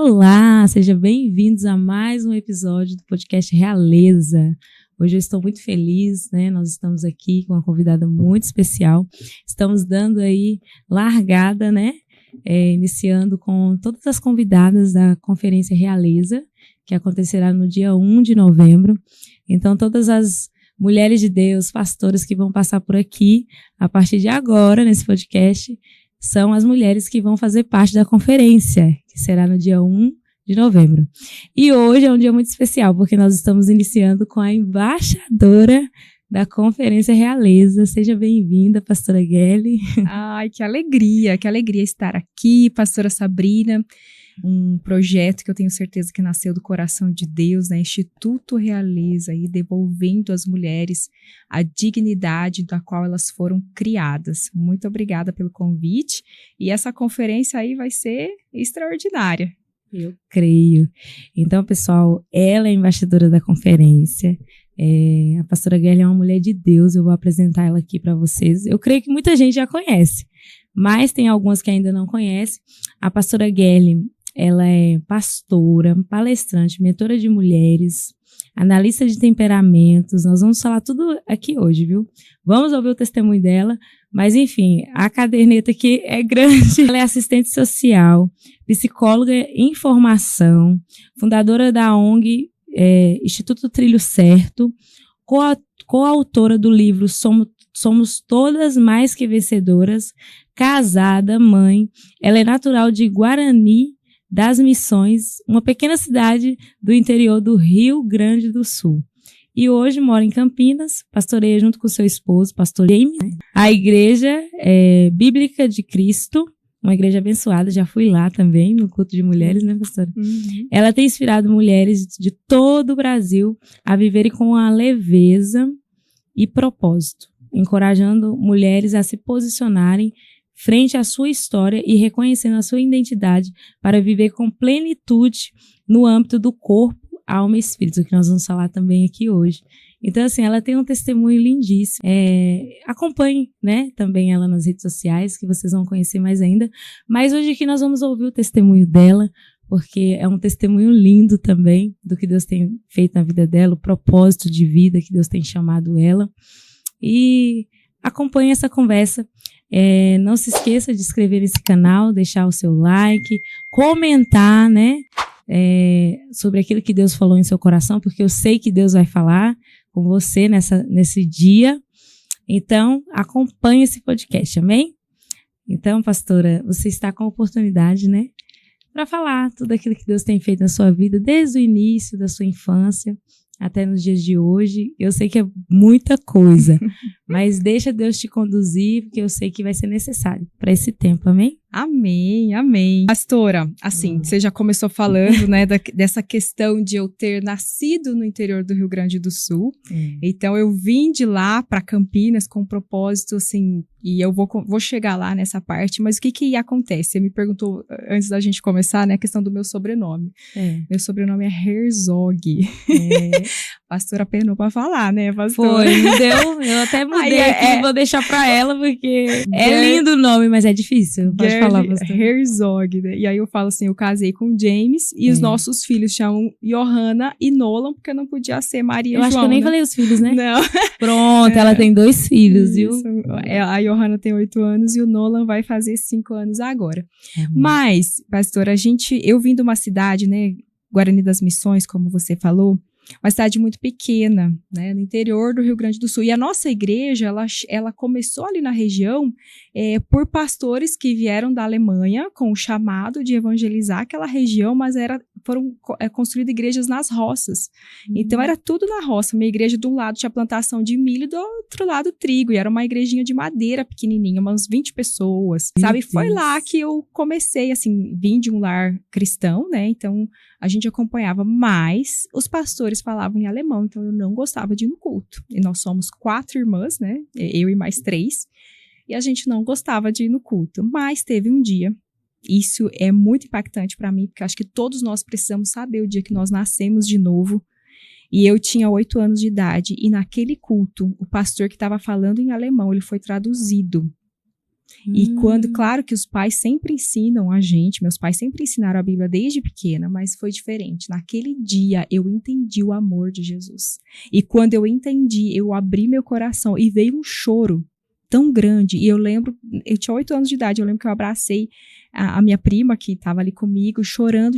Olá, sejam bem-vindos a mais um episódio do podcast Realeza. Hoje eu estou muito feliz, né? Nós estamos aqui com uma convidada muito especial. Estamos dando aí largada, né? Iniciando com todas as convidadas da Conferência Realeza, que acontecerá no dia 1 de novembro. Então, todas as mulheres de Deus, pastoras que vão passar por aqui, a partir de agora, nesse podcast, são as mulheres que vão fazer parte da conferência, que será no dia 1 de novembro. E hoje é um dia muito especial, porque nós estamos iniciando com a embaixadora da Conferência Realeza. Seja bem-vinda, pastora Gelli. Ai, que alegria estar aqui, pastora Sabrina. Um projeto que eu tenho certeza que nasceu do coração de Deus, né? Instituto Realeza, aí devolvendo às mulheres a dignidade da qual elas foram criadas. Muito obrigada pelo convite. E essa conferência aí vai ser extraordinária. Eu creio. Então, pessoal, ela é embaixadora da conferência. A pastora Gelli é uma mulher de Deus. Eu vou apresentar ela aqui para vocês. Eu creio que muita gente já conhece, mas tem algumas que ainda não conhecem. A pastora Gelli, ela é pastora, palestrante, mentora de mulheres, analista de temperamentos. Nós vamos falar tudo aqui hoje, viu? Vamos ouvir o testemunho dela, mas enfim, a caderneta aqui é grande. Ela é assistente social, psicóloga em formação, fundadora da ONG Instituto Trilho Certo, coautora do livro Somos Todas Mais Que Vencedoras, casada, mãe. Ela é natural de Guarani das Missões, uma pequena cidade do interior do Rio Grande do Sul. E hoje mora em Campinas, pastoreia junto com seu esposo, pastor James, a Igreja Bíblica de Cristo, uma igreja abençoada. Já fui lá também, no culto de mulheres, né, pastora? Uhum. Ela tem inspirado mulheres de todo o Brasil a viverem com a leveza e propósito, encorajando mulheres a se posicionarem frente à sua história e reconhecendo a sua identidade para viver com plenitude no âmbito do corpo, alma e espírito, que nós vamos falar também aqui hoje. Então, assim, ela tem um testemunho lindíssimo. Acompanhe, né, também ela nas redes sociais, que vocês vão conhecer mais ainda. Mas hoje aqui nós vamos ouvir o testemunho dela, porque é um testemunho lindo também do que Deus tem feito na vida dela, o propósito de vida que Deus tem chamado ela. E acompanhe essa conversa. Não se esqueça de inscrever nesse canal, deixar o seu like, comentar, né, sobre aquilo que Deus falou em seu coração, porque eu sei que Deus vai falar com você nesse dia. Então, acompanhe esse podcast, amém? Então, pastora, você está com a oportunidade, né, para falar tudo aquilo que Deus tem feito na sua vida, desde o início da sua infância até nos dias de hoje. Eu sei que é muita coisa, mas deixa Deus te conduzir, porque eu sei que vai ser necessário para esse tempo, amém? Amém, amém. Pastora, assim, você já começou falando, né, dessa questão de eu ter nascido no interior do Rio Grande do Sul. Então, eu vim de lá para Campinas com um propósito, assim, e eu vou chegar lá nessa parte, mas o que acontece? Você me perguntou, antes da gente começar, né, a questão do meu sobrenome. Meu sobrenome é Herzog. Pastora penou pra falar, né, pastora? Foi, não deu? Eu até mudei aqui, vou deixar pra ela, porque é lindo o nome, mas é difícil. Pode falar, pastora. Herzog, né? E aí eu falo assim, eu casei com James e os nossos filhos chamam Johanna e Nolan, porque não podia ser Maria e João. Eu acho que eu nem falei os filhos, né? Não. Pronto, ela tem 2 filhos, viu? A Johanna tem 8 anos e o Nolan vai fazer 5 anos agora. Mas, pastora, eu vim de uma cidade, né, Guarani das Missões, como você falou, uma cidade muito pequena, né, no interior do Rio Grande do Sul. E a nossa igreja, ela começou ali na região por pastores que vieram da Alemanha com o chamado de evangelizar aquela região, mas foram construídas igrejas nas roças. Então, era tudo na roça. Minha igreja, de um lado, tinha plantação de milho, do outro lado, trigo. E era uma igrejinha de madeira pequenininha, umas 20 pessoas, sabe? Foi lá que eu comecei, assim, vim de um lar cristão, né? Então, a gente acompanhava, mas os pastores falavam em alemão, então eu não gostava de ir no culto. E nós somos 4 irmãs, né? Eu e mais 3. E a gente não gostava de ir no culto. Mas teve um dia, isso é muito impactante para mim, porque acho que todos nós precisamos saber o dia que nós nascemos de novo. E eu tinha 8 anos de idade, e naquele culto, o pastor que estava falando em alemão, ele foi traduzido. E quando, claro que os pais sempre ensinam a gente, meus pais sempre ensinaram a Bíblia desde pequena, mas foi diferente. Naquele dia eu entendi o amor de Jesus. E quando eu entendi, eu abri meu coração e veio um choro tão grande. E eu lembro, eu tinha 8 anos de idade, eu lembro que eu abracei a minha prima que estava ali comigo, chorando,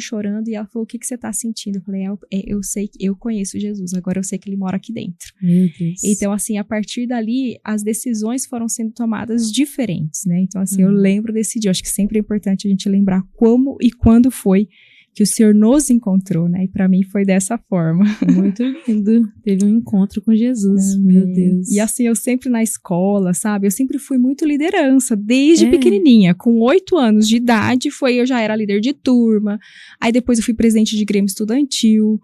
e ela falou, o que você está sentindo? Eu falei, eu sei, eu conheço Jesus, agora eu sei que ele mora aqui dentro. Meu Deus. Então, assim, a partir dali, as decisões foram sendo tomadas diferentes, né? Então, assim, eu lembro desse dia, eu acho que sempre é importante a gente lembrar como e quando foi que o Senhor nos encontrou, né? E para mim foi dessa forma. Muito lindo. Teve um encontro com Jesus, meu Deus. E assim, eu sempre na escola, sabe? Eu sempre fui muito liderança, desde pequenininha. Com 8 anos de idade, eu já era líder de turma. Aí depois eu fui presidente de grêmio estudantil.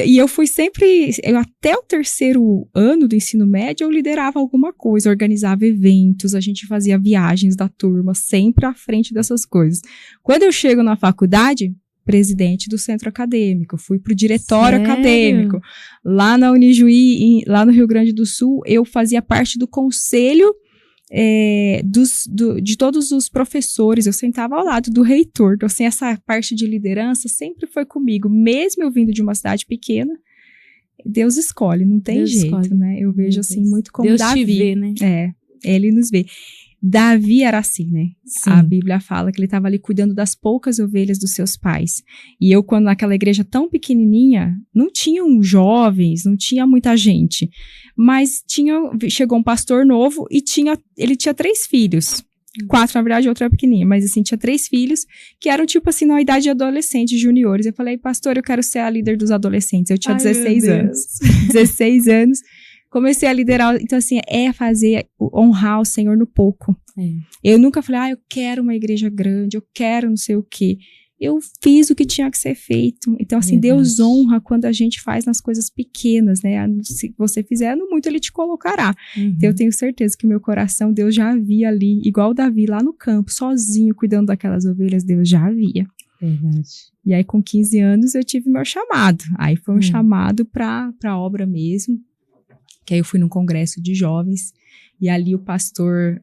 E eu fui sempre, até o 3º ano do ensino médio, eu liderava alguma coisa, organizava eventos, a gente fazia viagens da turma, sempre à frente dessas coisas. Quando eu chego na faculdade, presidente do centro acadêmico, fui pro diretório acadêmico. Lá na Unijuí, lá no Rio Grande do Sul, eu fazia parte do conselho de todos os professores, eu sentava ao lado do reitor. Então, assim, essa parte de liderança sempre foi comigo, mesmo eu vindo de uma cidade pequena. Deus escolhe, não tem jeito, né? Eu vejo assim, muito como Deus Davi. Te vê, né? Ele nos vê. Davi era assim, né? Sim. A Bíblia fala que ele estava ali cuidando das poucas ovelhas dos seus pais. E eu, quando naquela igreja tão pequenininha, não tinham jovens, não tinha muita gente. Mas chegou um pastor novo e ele tinha 3 filhos. 4, na verdade, outra era pequenininha. Mas assim, tinha 3 filhos que eram tipo assim, na idade de adolescentes, juniores. Eu falei, pastor, eu quero ser a líder dos adolescentes. Eu tinha 16 anos. 16 anos. Comecei a liderar, então assim, honrar o Senhor no pouco. Eu nunca falei, eu quero uma igreja grande, eu quero não sei o quê. Eu fiz o que tinha que ser feito. Então assim, Deus honra quando a gente faz nas coisas pequenas, né? Se você fizer no muito, ele te colocará. Então eu tenho certeza que o meu coração, Deus já havia ali, igual Davi lá no campo, sozinho, cuidando daquelas ovelhas, Deus já havia. Verdade. E aí com 15 anos eu tive meu chamado. Aí foi um chamado para obra mesmo. Que aí eu fui num congresso de jovens e ali o pastor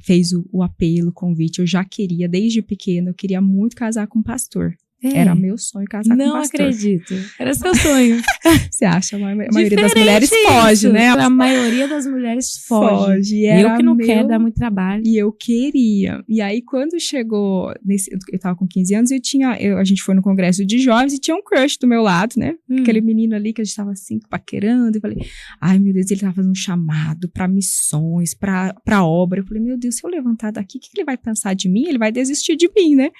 fez o apelo, o convite. Eu já queria, desde pequena, eu queria muito casar com um pastor. Era meu sonho casar com um pastor. Não acredito. Era seu sonho. Você acha? A maioria das mulheres foge, né? A maioria das mulheres foge. Eu que não quero dar muito trabalho. E eu queria. E aí, quando chegou... eu tava com 15 anos e a gente foi no congresso de jovens e tinha um crush do meu lado, né? Aquele menino ali que a gente tava assim, paquerando. E falei, ai meu Deus, ele tava fazendo um chamado pra missões, pra obra. Eu falei, meu Deus, se eu levantar daqui, o que ele vai pensar de mim? Ele vai desistir de mim, né?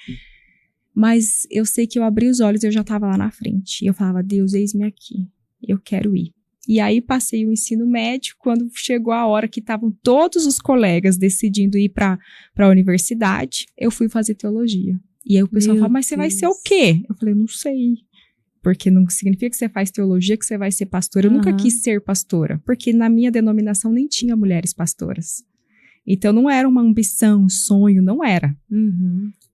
Mas eu sei que eu abri os olhos e eu já estava lá na frente. E eu falava, Deus, eis-me aqui. Eu quero ir. E aí passei o ensino médio, quando chegou a hora que estavam todos os colegas decidindo ir para a universidade, eu fui fazer teologia. E aí o pessoal falou, mas você vai ser o quê? Eu falei, não sei. Porque não significa que você faz teologia, que você vai ser pastora. Eu nunca quis ser pastora, porque na minha denominação nem tinha mulheres pastoras. Então não era uma ambição, um sonho, não era.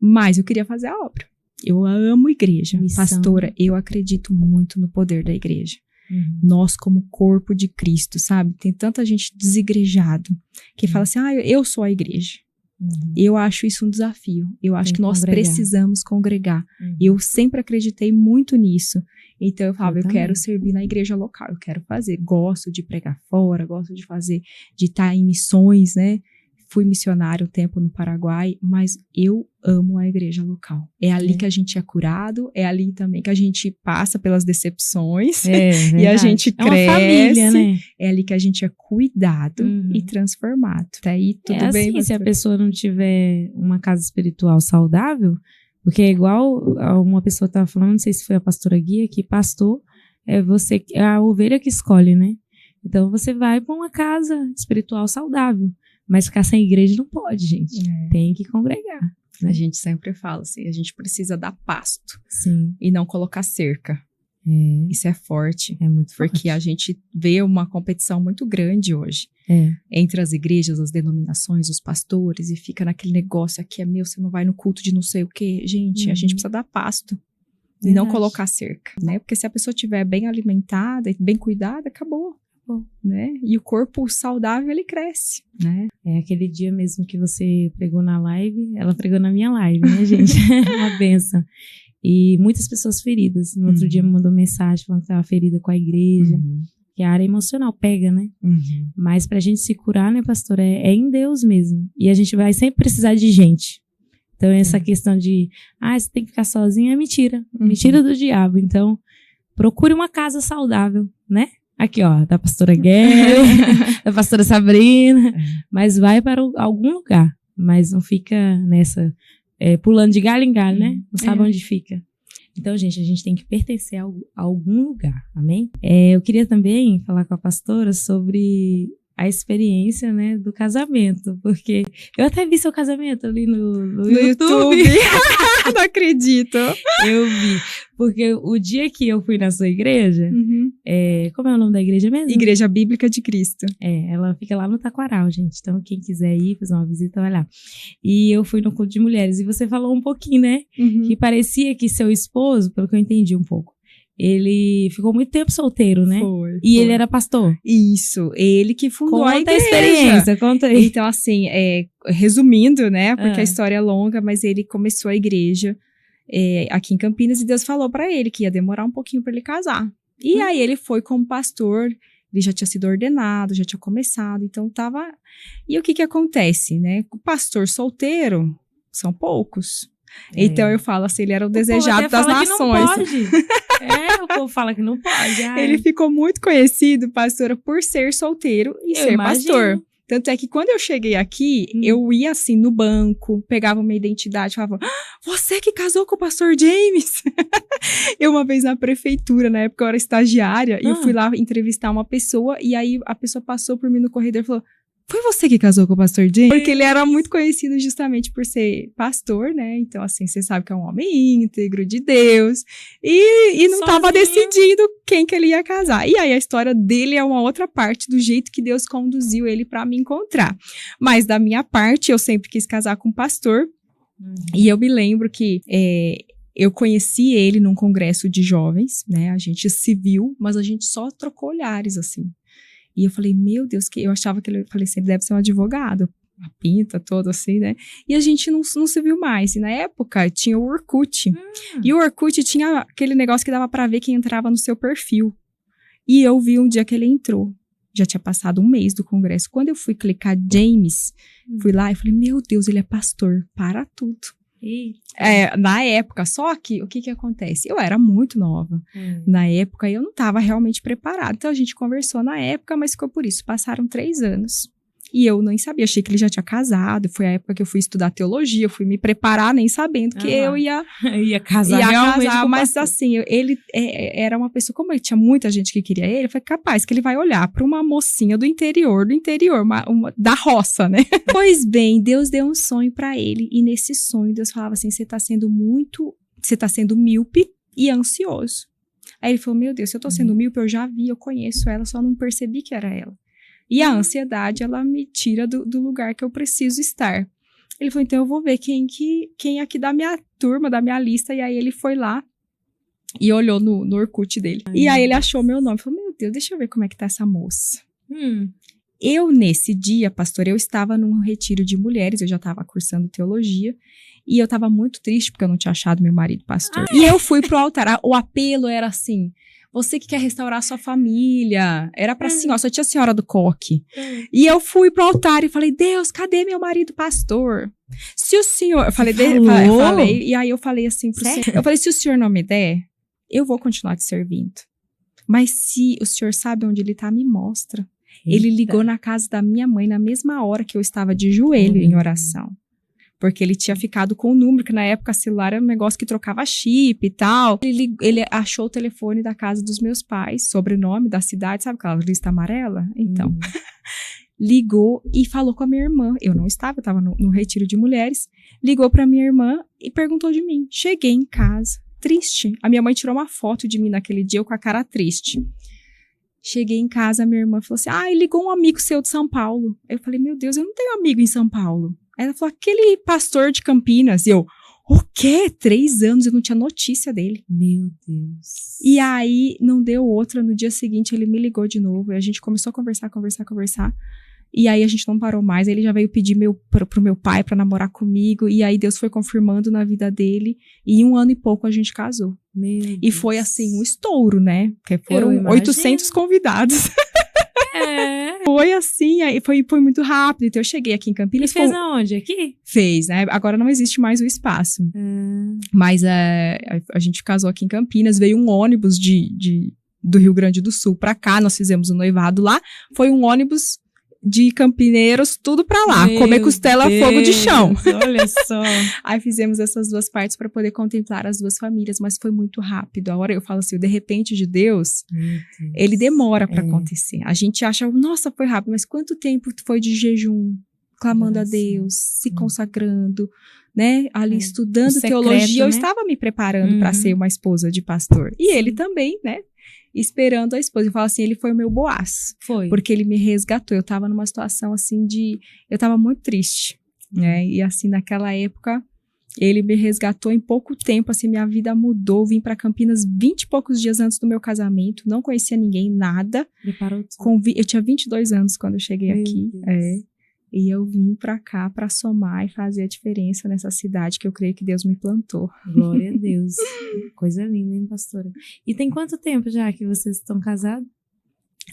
Mas eu queria fazer a obra. Eu amo igreja. Missão. Pastora, eu acredito muito no poder da igreja. Nós como corpo de Cristo, sabe? Tem tanta gente desigrejado que fala assim, eu sou a igreja. Eu acho isso um desafio. Eu acho que nós precisamos congregar. Eu sempre acreditei muito nisso. Então eu falava, eu quero servir na igreja local, eu quero fazer. Gosto de pregar fora, gosto de fazer, de estar em missões, né? Fui missionário um tempo no Paraguai, mas eu amo a igreja local. É ali que a gente é curado, é ali também que a gente passa pelas decepções e a gente cresce. É uma família, né? É ali que a gente é cuidado e transformado. Tá aí tudo bem. Assim, se a pessoa não tiver uma casa espiritual saudável, porque é igual uma pessoa estava falando, não sei se foi a pastora Guia, que pastor é a ovelha que escolhe, né? Então você vai para uma casa espiritual saudável. Mas ficar sem igreja não pode, gente. Tem que congregar. A gente sempre fala assim, a gente precisa dar pasto. Sim. E não colocar cerca. Isso é forte. É muito forte. Porque a gente vê uma competição muito grande hoje. Entre as igrejas, as denominações, os pastores. E fica naquele negócio, aqui é meu, você não vai no culto de não sei o quê. Gente, a gente precisa dar pasto. E não colocar cerca, né? Porque se a pessoa estiver bem alimentada e bem cuidada, acabou. corpo. Né? E o corpo saudável, ele cresce, né? É aquele dia mesmo que você pregou na live, ela pregou na minha live, né, gente? Uma bênção. E muitas pessoas feridas. No outro dia me mandou mensagem falando que estava ferida com a igreja. Que a área emocional pega, né? Mas pra gente se curar, né, pastor, é em Deus mesmo. E a gente vai sempre precisar de gente. Então, essa questão de, você tem que ficar sozinha, é mentira. Mentira do diabo. Então, procure uma casa saudável, né? Aqui, ó, da pastora Guerra, da pastora Sabrina. Mas vai para algum lugar. Mas não fica nessa, pulando de galho em galho, né? Não sabe onde fica. Então, gente, a gente tem que pertencer a algum lugar, amém? Eu queria também falar com a pastora sobre a experiência, né, do casamento, porque eu até vi seu casamento ali no YouTube. Não acredito. Eu vi, porque o dia que eu fui na sua igreja, como é o nome da igreja mesmo? Igreja Bíblica de Cristo. Ela fica lá no Taquaral, gente, então quem quiser ir, fazer uma visita, vai lá. E eu fui no culto de mulheres, e você falou um pouquinho, né, que parecia que seu esposo, pelo que eu entendi um pouco, ele ficou muito tempo solteiro, né? Foi. Ele era pastor? Isso, ele que fundou a igreja. Conta a experiência, conta aí. Então, assim, resumindo, né? Porque a história é longa, mas ele começou a igreja aqui em Campinas e Deus falou pra ele que ia demorar um pouquinho pra ele casar. E aí ele foi como pastor, ele já tinha sido ordenado, já tinha começado, então tava... E o que acontece, né? O pastor solteiro são poucos. Então eu falo assim, ele era o desejado das nações. O povo fala que não pode. Ele ficou muito conhecido, pastora, por ser solteiro e ser pastor. Tanto é que quando eu cheguei aqui, eu ia assim no banco, pegava minha identidade e falava, você que casou com o pastor James? Eu uma vez na prefeitura, na época eu era estagiária, e eu fui lá entrevistar uma pessoa, e aí a pessoa passou por mim no corredor e falou, foi você que casou com o pastor James? Porque ele era muito conhecido justamente por ser pastor, né? Então, assim, você sabe que é um homem íntegro, de Deus. E não estava decidindo quem que ele ia casar. E aí, a história dele é uma outra parte do jeito que Deus conduziu ele para me encontrar. Mas, da minha parte, eu sempre quis casar com um pastor. E eu me lembro que... eu conheci ele num congresso de jovens, né? A gente se viu, mas a gente só trocou olhares, assim. E eu falei, meu Deus, eu achava que ele deve ser um advogado, a pinta toda assim, né? E a gente não se viu mais. E na época tinha o Orkut. E o Orkut tinha aquele negócio que dava pra ver quem entrava no seu perfil. E eu vi um dia que ele entrou. Já tinha passado um mês do congresso. Quando eu fui clicar James, fui lá e falei, meu Deus, ele é pastor. Para tudo. Na época, só que o que acontece? Eu era muito nova. Na época, eu não estava realmente preparada. Então, a gente conversou na época, mas ficou por isso. Passaram 3 anos. E eu nem sabia, achei que ele já tinha casado. Foi a época que eu fui estudar teologia, eu fui me preparar nem sabendo que eu ia casar. Mas assim, ele era uma pessoa, como tinha muita gente que queria ele, foi capaz que ele vai olhar para uma mocinha do interior, da roça, né? Pois bem, Deus deu um sonho para ele, e nesse sonho Deus falava assim, você tá sendo míope e ansioso. Aí ele falou, meu Deus, se eu tô sendo míope, eu já vi, eu conheço ela, só não percebi que era ela. E a ansiedade, ela me tira do lugar que eu preciso estar. Ele falou, então eu vou ver quem aqui da minha turma, da minha lista. E aí ele foi lá e olhou no Orkut dele. E aí ele achou meu nome. Falou, meu Deus, deixa eu ver como é que tá essa moça. Eu, nesse dia, pastor, eu estava num retiro de mulheres. Eu já estava cursando teologia. E eu estava muito triste porque eu não tinha achado meu marido pastor. E eu fui pro altar. O apelo era assim... Você que quer restaurar a sua família. Era pra senhora, só tinha a senhora do coque. E eu fui pro altar e falei, Deus, cadê meu marido pastor? Se o senhor... Eu falei, e aí eu falei assim pro senhor. Eu falei, se o senhor não me der, eu vou continuar te servindo. Mas se o senhor sabe onde ele tá, me mostra. Eita. Ele ligou na casa da minha mãe na mesma hora que eu estava de joelho em oração. Porque ele tinha ficado com o número, que na época celular era um negócio que trocava chip e tal. Ele achou o telefone da casa dos meus pais, sobrenome da cidade, sabe aquela lista amarela? Então, ligou e falou com a minha irmã. Eu não estava, eu estava no retiro de mulheres. Ligou pra minha irmã e perguntou de mim. Cheguei em casa, triste. A minha mãe tirou uma foto de mim naquele dia, eu com a cara triste. Cheguei em casa, a minha irmã falou assim, ligou um amigo seu de São Paulo. Eu falei, meu Deus, eu não tenho amigo em São Paulo. Aí ela falou, aquele pastor de Campinas. E eu, O quê? 3 anos, eu não tinha notícia dele. Meu Deus. E aí, não deu outra, no dia seguinte ele me ligou de novo, e a gente começou a conversar. E aí a gente não parou mais, ele já veio pedir pro meu pai pra namorar comigo, e aí Deus foi confirmando na vida dele, e em 1 ano e pouco a gente casou. E foi assim, um estouro, né? Porque foram 800 convidados. Foi assim, aí foi muito rápido. Então eu cheguei aqui em Campinas. E fez aonde? Aqui? Fez, né? Agora não existe mais o espaço. Mas a gente casou aqui em Campinas, veio um ônibus do Rio Grande do Sul pra cá, nós fizemos o noivado lá. Foi um ônibus de campineiros, tudo pra lá. Comer costela, fogo de chão. Olha só. Aí fizemos essas 2 partes pra poder contemplar as 2 famílias, mas foi muito rápido. A hora eu falo assim, o de repente de Deus, ele demora pra acontecer. A gente acha, nossa, foi rápido, mas quanto tempo foi de jejum, clamando a Deus, se consagrando, né? Ali estudando secreto, teologia. Né? Eu estava me preparando pra ser uma esposa de pastor. E ele também, né? Esperando a esposa. Eu falo assim, ele foi o meu Boaz. Foi. Porque ele me resgatou. Eu tava numa situação assim eu tava muito triste, né? E assim, naquela época, ele me resgatou em pouco tempo, assim, minha vida mudou. Vim pra Campinas 20 e poucos dias antes do meu casamento. Não conhecia ninguém, nada. Preparou tudo. Eu tinha 22 anos quando eu cheguei aqui. E eu vim pra cá pra somar e fazer a diferença nessa cidade que eu creio que Deus me plantou. Glória a Deus. Coisa linda, hein, pastora? E tem quanto tempo já que vocês estão casados?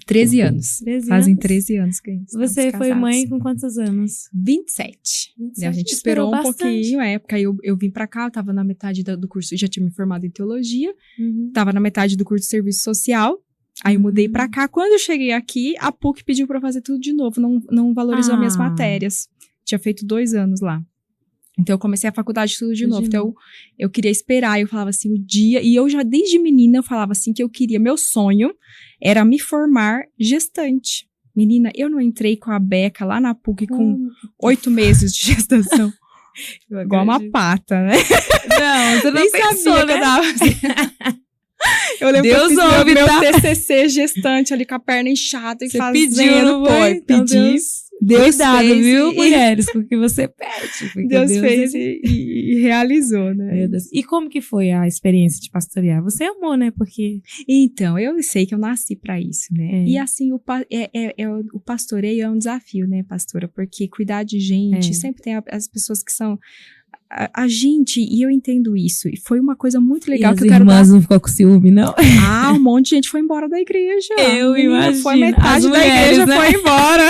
13 anos. 13 Fazem anos? 13 anos que Você foi mãe com quantos anos? 27. A gente esperou um pouquinho, porque aí eu vim pra cá, eu tava na metade do curso, já tinha me formado em teologia, tava na metade do curso de serviço social. Aí eu mudei pra cá. Quando eu cheguei aqui, a PUC pediu pra eu fazer tudo de novo. Não valorizou minhas matérias. Tinha feito 2 anos lá. Então eu comecei a faculdade tudo de novo. Então eu queria esperar. Eu falava assim, o dia... E eu já, desde menina, eu falava assim que eu queria... Meu sonho era me formar gestante. Menina, eu não entrei com a beca lá na PUC com 8 meses de gestação. Igual uma pata, né? Não, você não pensou, sabia, né? Que eu tava assim. Eu lembro Deus que eu fiz ouve, meu tá? TCC gestante ali com a perna inchada e Você fazendo. pediu, não foi? Então Pedi. Deus Cuidado, fez, viu, mulheres, com o que você pede. Deus fez e realizou, né? Meu Deus. E como que foi a experiência de pastorear? Você amou, né? Porque... Então, eu sei que eu nasci pra isso, né? E assim, o pastoreio é um desafio, né, pastora? Porque cuidar de gente, sempre tem as pessoas que são... A gente, e eu entendo isso, e foi uma coisa muito legal que eu quero dar. As irmãs não ficou com ciúme, não? Um monte de gente foi embora da igreja. Eu imagino. Foi metade da igreja, né? foi embora.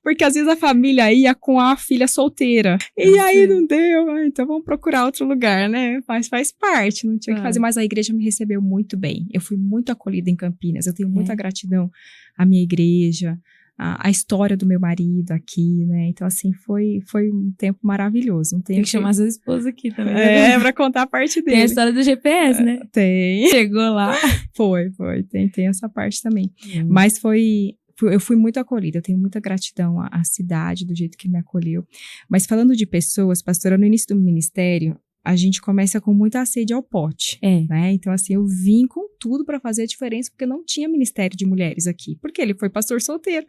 Porque às vezes a família ia com a filha solteira. E aí não deu, então vamos procurar outro lugar, né? Mas faz parte, não tinha o que fazer. Mas a igreja me recebeu muito bem. Eu fui muito acolhida em Campinas. Eu tenho muita gratidão à minha igreja, a história do meu marido aqui, né? Então, assim, foi um tempo maravilhoso. Tem que chamar sua esposa aqui também. Pra contar a parte dele. Tem a história do GPS, né? Tem. Chegou lá. Foi. Tem essa parte também. Mas eu fui muito acolhida, eu tenho muita gratidão à cidade, do jeito que me acolheu. Mas falando de pessoas, pastora, no início do ministério, a gente começa com muita sede ao pote, né? Então, assim, eu vim com tudo para fazer a diferença, porque não tinha ministério de mulheres aqui, porque ele foi pastor solteiro.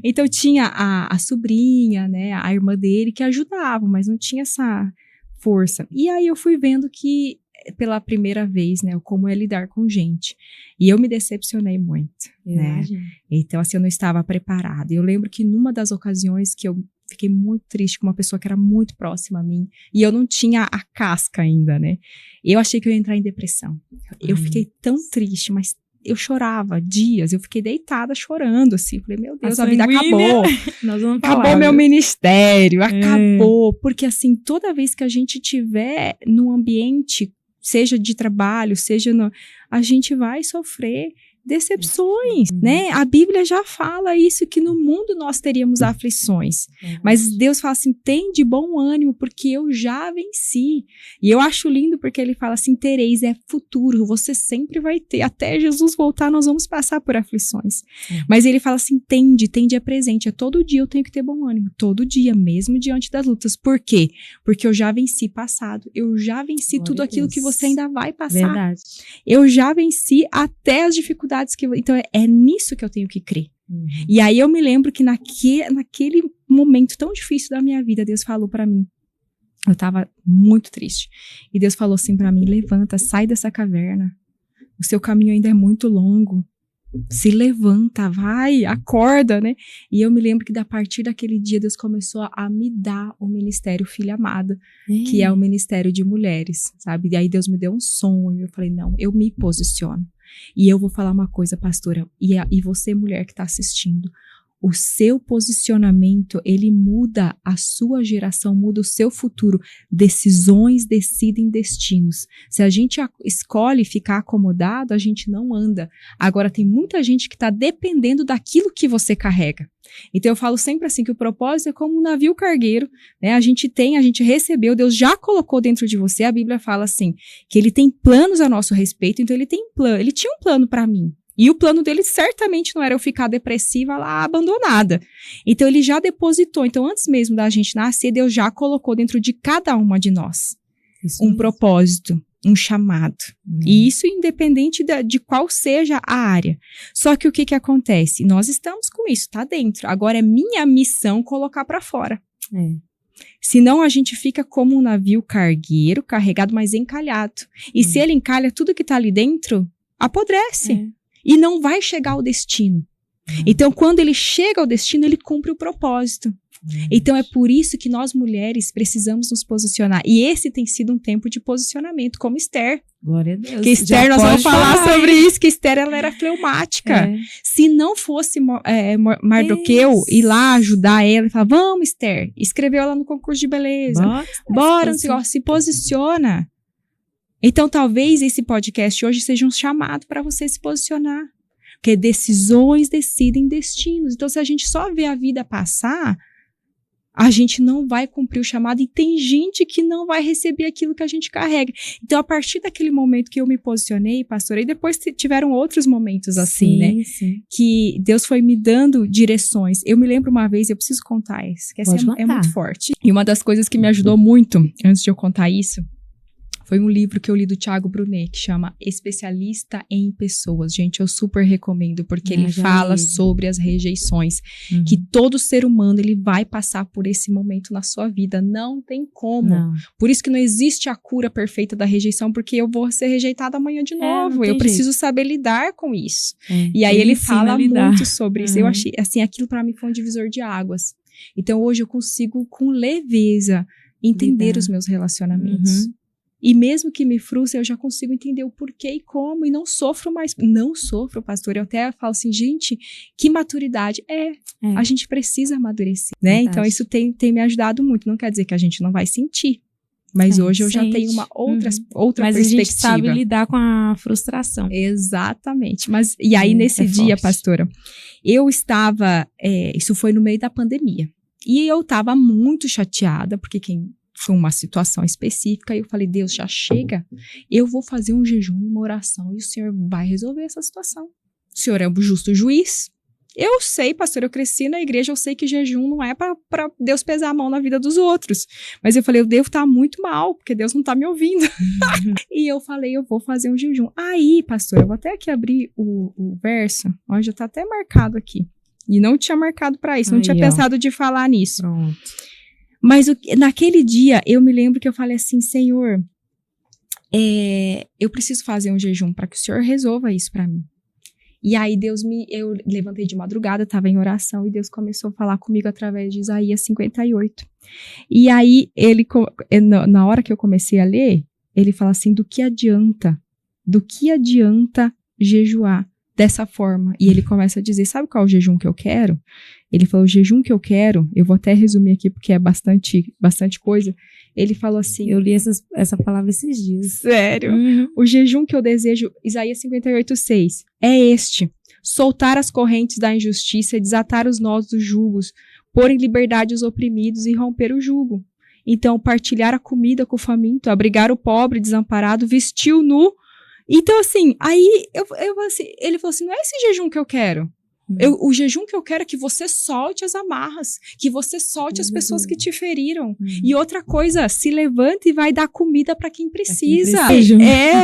Então, tinha a sobrinha, né, a irmã dele, que ajudavam, mas não tinha essa força. E aí, eu fui vendo que, pela primeira vez, né, como é lidar com gente. E eu me decepcionei muito, né? Então, assim, eu não estava preparada. Eu lembro que numa das ocasiões que eu fiquei muito triste com uma pessoa que era muito próxima a mim, e eu não tinha a casca ainda, né? Eu achei que eu ia entrar em depressão. Eu fiquei tão triste, mas eu chorava dias, eu fiquei deitada chorando, assim. Falei, meu Deus, a vida acabou. Nós vamos acabou meu ministério, acabou. Porque, assim, toda vez que a gente tiver num ambiente, seja de trabalho, a gente vai sofrer decepções, né? A Bíblia já fala isso, que no mundo nós teríamos aflições. Mas Deus fala assim, tem de bom ânimo, porque eu já venci. E eu acho lindo porque ele fala assim, tereis, é futuro, você sempre vai ter. Até Jesus voltar, nós vamos passar por aflições. Mas ele fala assim, tende é presente, é todo dia eu tenho que ter bom ânimo, todo dia, mesmo diante das lutas. Por quê? Porque eu já venci passado, eu já venci tudo aquilo que você ainda vai passar. Verdade. Eu já venci até as dificuldades então é nisso que eu tenho que crer. E aí eu me lembro que naquele momento tão difícil da minha vida, Deus falou pra mim, Eu tava muito triste. E Deus falou assim pra mim, levanta, sai dessa caverna. O seu caminho ainda é muito longo. Se levanta, vai, acorda, né? E eu me lembro que a partir daquele dia Deus começou a me dar o ministério Filha Amada, que é o ministério de mulheres, sabe? E aí Deus me deu um sonho, eu falei, não, eu me posiciono. E eu vou falar uma coisa, pastora, e você, mulher que tá assistindo, o seu posicionamento, ele muda a sua geração, muda o seu futuro. Decisões decidem destinos. Se a gente escolhe ficar acomodado, a gente não anda. Agora, tem muita gente que está dependendo daquilo que você carrega. Então, eu falo sempre assim, que o propósito é como um navio cargueiro, né? A gente recebeu, Deus já colocou dentro de você. A Bíblia fala assim, que ele tem planos a nosso respeito, então ele tinha um plano para mim. E o plano dele certamente não era eu ficar depressiva lá, abandonada. Então, ele já depositou. Então, antes mesmo da gente nascer, Deus já colocou dentro de cada uma de nós um propósito, um chamado. E isso independente de qual seja a área. Só que o que acontece? Nós estamos com isso, tá dentro. Agora é minha missão colocar para fora. Senão a gente fica como um navio cargueiro, carregado, mas encalhado. E se ele encalha, tudo que tá ali dentro apodrece. E não vai chegar ao destino. Então, quando ele chega ao destino, ele cumpre o propósito. Então, é por isso que nós, mulheres, precisamos nos posicionar. E esse tem sido um tempo de posicionamento, como Esther. Glória a Deus. Que Esther, nós vamos falar sobre isso, que Esther, ela era fleumática. Se não fosse Mardoqueu ir lá ajudar ela, e falar, vamos, Esther, escreveu ela no concurso de beleza. Bora, se posiciona. Então, talvez esse podcast hoje seja um chamado para você se posicionar. Porque decisões decidem destinos. Então, se a gente só vê a vida passar, a gente não vai cumprir o chamado. E tem gente que não vai receber aquilo que a gente carrega. Então, a partir daquele momento que eu me posicionei, pastora, e depois tiveram outros momentos assim, né? Sim. Que Deus foi me dando direções. Eu me lembro uma vez, eu preciso contar isso, que essa é muito forte. E uma das coisas que me ajudou muito, antes de eu contar isso, foi um livro que eu li do Thiago Brunet, que chama Especialista em Pessoas. Gente, eu super recomendo, porque ele fala sobre as rejeições. Que todo ser humano, ele vai passar por esse momento na sua vida. Não tem como. Não. Por isso que não existe a cura perfeita da rejeição, porque eu vou ser rejeitada amanhã de novo. Eu preciso saber lidar com isso. E aí ele fala muito sobre isso. Eu achei, assim, aquilo pra mim foi um divisor de águas. Então, hoje eu consigo, com leveza, entender os meus relacionamentos. E mesmo que me frustre, eu já consigo entender o porquê e como, e não sofro mais. Não sofro, pastor. Eu até falo assim, gente, que maturidade. A gente precisa amadurecer, né? Verdade. Então, isso tem me ajudado muito. Não quer dizer que a gente não vai sentir. Mas hoje eu já tenho uma outra perspectiva. Mas a gente sabe lidar com a frustração. Exatamente. E aí, nesse dia, pastora, eu estava... isso foi no meio da pandemia. E eu estava muito chateada, porque foi uma situação específica, e eu falei, Deus, já chega, eu vou fazer um jejum e uma oração, e o Senhor vai resolver essa situação. O Senhor é o justo juiz. Eu sei, pastor, eu cresci na igreja, eu sei que jejum não é para Deus pesar a mão na vida dos outros. Mas eu falei, eu devo estar muito mal, porque Deus não está me ouvindo. E eu falei, eu vou fazer um jejum. Aí, pastor, eu vou até aqui abrir o verso, ó, já está até marcado aqui. E não tinha marcado para isso, não tinha pensado de falar nisso. Pronto. Mas naquele dia, eu me lembro que eu falei assim, Senhor, eu preciso fazer um jejum para que o Senhor resolva isso para mim. E aí eu levantei de madrugada, estava em oração, e Deus começou a falar comigo através de Isaías 58. E aí, na hora que eu comecei a ler, ele fala assim, do que adianta jejuar dessa forma? E ele começa a dizer, sabe qual é o jejum que eu quero? Ele falou, o jejum que eu quero, eu vou até resumir aqui porque é bastante coisa. Ele falou assim... Eu li essa palavra esses dias. Sério? O jejum que eu desejo, Isaías 58:6, é este: soltar as correntes da injustiça, desatar os nós dos jugos, pôr em liberdade os oprimidos e romper o jugo. Então, partilhar a comida com o faminto, abrigar o pobre desamparado, vestir o nu. Então, assim, aí ele falou assim, não é esse jejum que eu quero. O jejum que eu quero é que você solte as amarras, que você solte as pessoas que te feriram. E outra coisa, se levante e vai dar comida para quem precisa.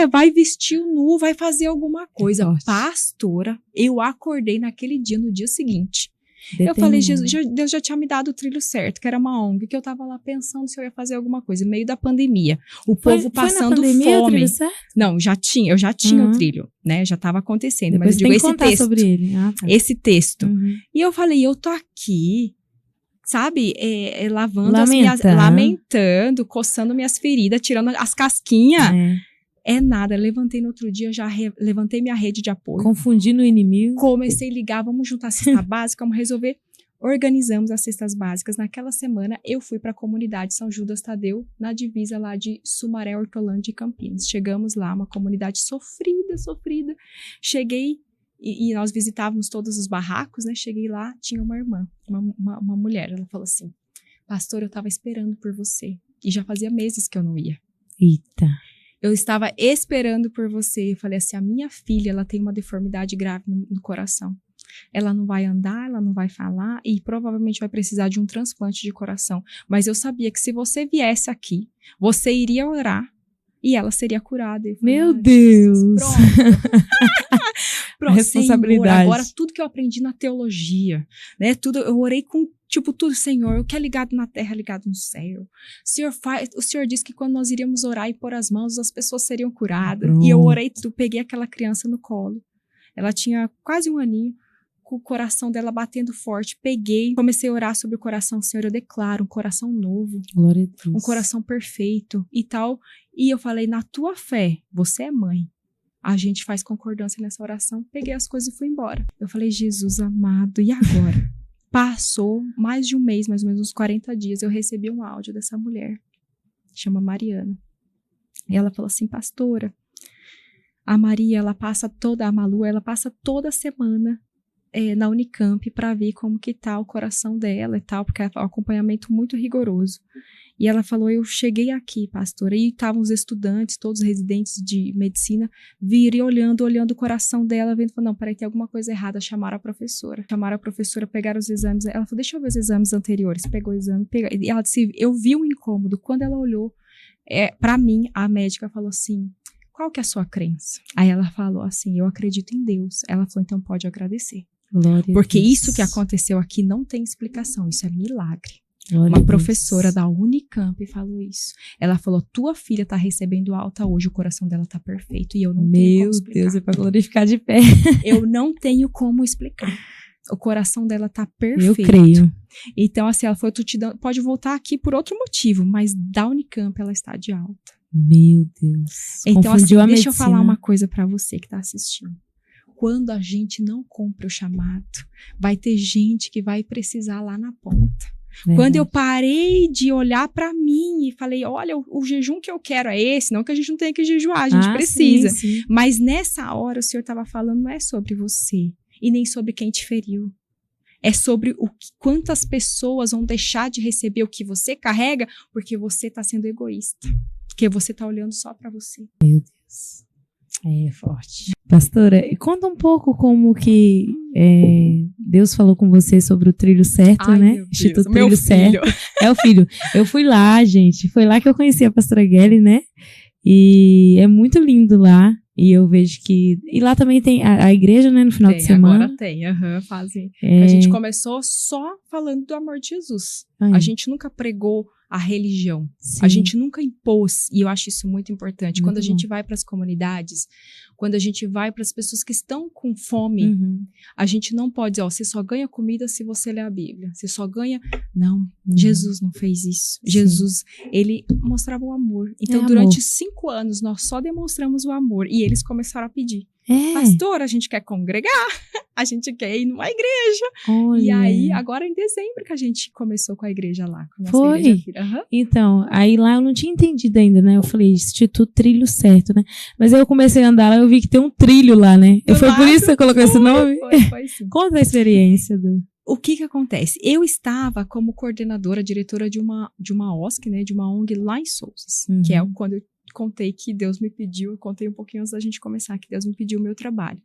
Vai vestir o nu, vai fazer alguma coisa. Pastora, eu acordei naquele dia, no dia seguinte. Eu falei, Jesus, Deus já tinha me dado o trilho certo, que era uma ONG, que eu tava lá pensando se eu ia fazer alguma coisa, no meio da pandemia. O povo passando foi na pandemia, fome. O trilho certo? Não, eu já tinha o trilho, né? Já tava acontecendo. Depois mas eu digo, esse texto. Sobre ele. Tá. Esse texto. E eu falei, eu tô aqui, sabe, lamentando, coçando minhas feridas, tirando as casquinhas. É nada, levantei no outro dia, levantei minha rede de apoio. Confundindo o inimigo. Comecei a ligar, vamos juntar a cesta básica, vamos resolver. Organizamos as cestas básicas. Naquela semana, eu fui para a comunidade São Judas Tadeu, na divisa lá de Sumaré, Hortolândia e Campinas. Chegamos lá, uma comunidade sofrida. Cheguei, e nós visitávamos todos os barracos, né? Cheguei lá, tinha uma irmã, uma mulher. Ela falou assim, pastor, eu estava esperando por você. E já fazia meses que eu não ia. Eita. Eu estava esperando por você. Eu falei assim, a minha filha, ela tem uma deformidade grave no coração. Ela não vai andar, ela não vai falar e provavelmente vai precisar de um transplante de coração. Mas eu sabia que se você viesse aqui, você iria orar e ela seria curada. Eu falei, meu Deus! Pronto, responsabilidade. Senhor, agora tudo que eu aprendi na teologia, né? Tudo, eu orei com tudo, Senhor, o que é ligado na terra é ligado no céu. O Senhor disse que quando nós iríamos orar e pôr as mãos, as pessoas seriam curadas. E eu orei tudo, peguei aquela criança no colo. Ela tinha quase 1 aninho, com o coração dela batendo forte. Peguei, comecei a orar sobre o coração. Senhor, eu declaro um coração novo. Glória a Deus. Um coração perfeito e tal. E eu falei, na tua fé, você é mãe. A gente faz concordância nessa oração. Peguei as coisas e fui embora. Eu falei, Jesus amado, e agora? Passou mais de um mês, mais ou menos uns 40 dias, eu recebi um áudio dessa mulher, chama Mariana. E ela falou assim, pastora, a Maria, a Malu, ela passa toda semana na Unicamp para ver como que tá o coração dela e tal, porque é um acompanhamento muito rigoroso. E ela falou, eu cheguei aqui, pastora, e estavam os estudantes, todos os residentes de medicina, viram olhando o coração dela, vendo, falou, não, peraí, tem alguma coisa errada, chamaram a professora, pegaram os exames, ela falou, deixa eu ver os exames anteriores, pegou o exame, e ela disse, eu vi um incômodo, quando ela olhou, para mim, a médica falou assim, qual que é a sua crença? Aí ela falou assim, eu acredito em Deus. Ela falou, então pode agradecer. Glória porque Deus. Isso que aconteceu aqui não tem explicação, isso é milagre. Glória Uma professora da Unicamp falou isso. Ela falou, tua filha tá recebendo alta hoje, o coração dela tá perfeito. E eu não tenho como explicar. Meu Deus, é pra glorificar de pé. Eu não tenho como explicar. O coração dela tá perfeito. Eu creio. Então, assim, ela falou, pode voltar aqui por outro motivo, mas da Unicamp ela está de alta. Meu Deus. Então, assim, Confundiu a deixa medicina. eu falar uma coisa pra você que tá assistindo. Quando a gente não cumpre o chamado, vai ter gente que vai precisar lá na ponta. Verdade. Quando eu parei de olhar pra mim e falei, olha, o jejum que eu quero é esse, não que a gente não tenha que jejuar, a gente precisa. Sim. Mas nessa hora o Senhor estava falando, não é sobre você e nem sobre quem te feriu. É sobre quantas pessoas vão deixar de receber o que você carrega porque você está sendo egoísta. Porque você está olhando só para você. Meu Deus. É forte. Pastora, conta um pouco como que Deus falou com você sobre o trilho certo, né? Instituto Trilho Certo. É o filho. Eu fui lá, gente. Foi lá que eu conheci a pastora Gelli, né? E é muito lindo lá. E eu vejo que... E lá também tem a igreja, né? No final de semana. Agora tem. Fazem. A gente começou só falando do amor de Jesus. A gente nunca pregou a religião. Sim. A gente nunca impôs, e eu acho isso muito importante. Muito quando a gente vai para as comunidades, quando a gente vai para as pessoas que estão com fome, a gente não pode dizer, você só ganha comida se você ler a Bíblia. Você só ganha... Não, Jesus não fez isso. Sim. Jesus, ele mostrava o amor. Então, durante 5 anos, nós só demonstramos o amor. E eles começaram a pedir. Pastor, a gente quer congregar, a gente quer ir numa igreja. Olha. E aí, agora em dezembro que a gente começou com a igreja lá. Com a nossa igreja filha. Então, aí lá eu não tinha entendido ainda, né? Eu falei, Instituto Trilho Certo, né? Mas aí eu comecei a andar lá, eu vi que tem um trilho lá, né? Foi por isso que você colocou esse nome? Foi sim. Conta a experiência do... O que acontece? Eu estava como coordenadora, diretora de uma OSC, né? De uma ONG lá em Souzas, que é quando eu contei que Deus me pediu, eu contei um pouquinho antes da gente começar, que Deus me pediu o meu trabalho.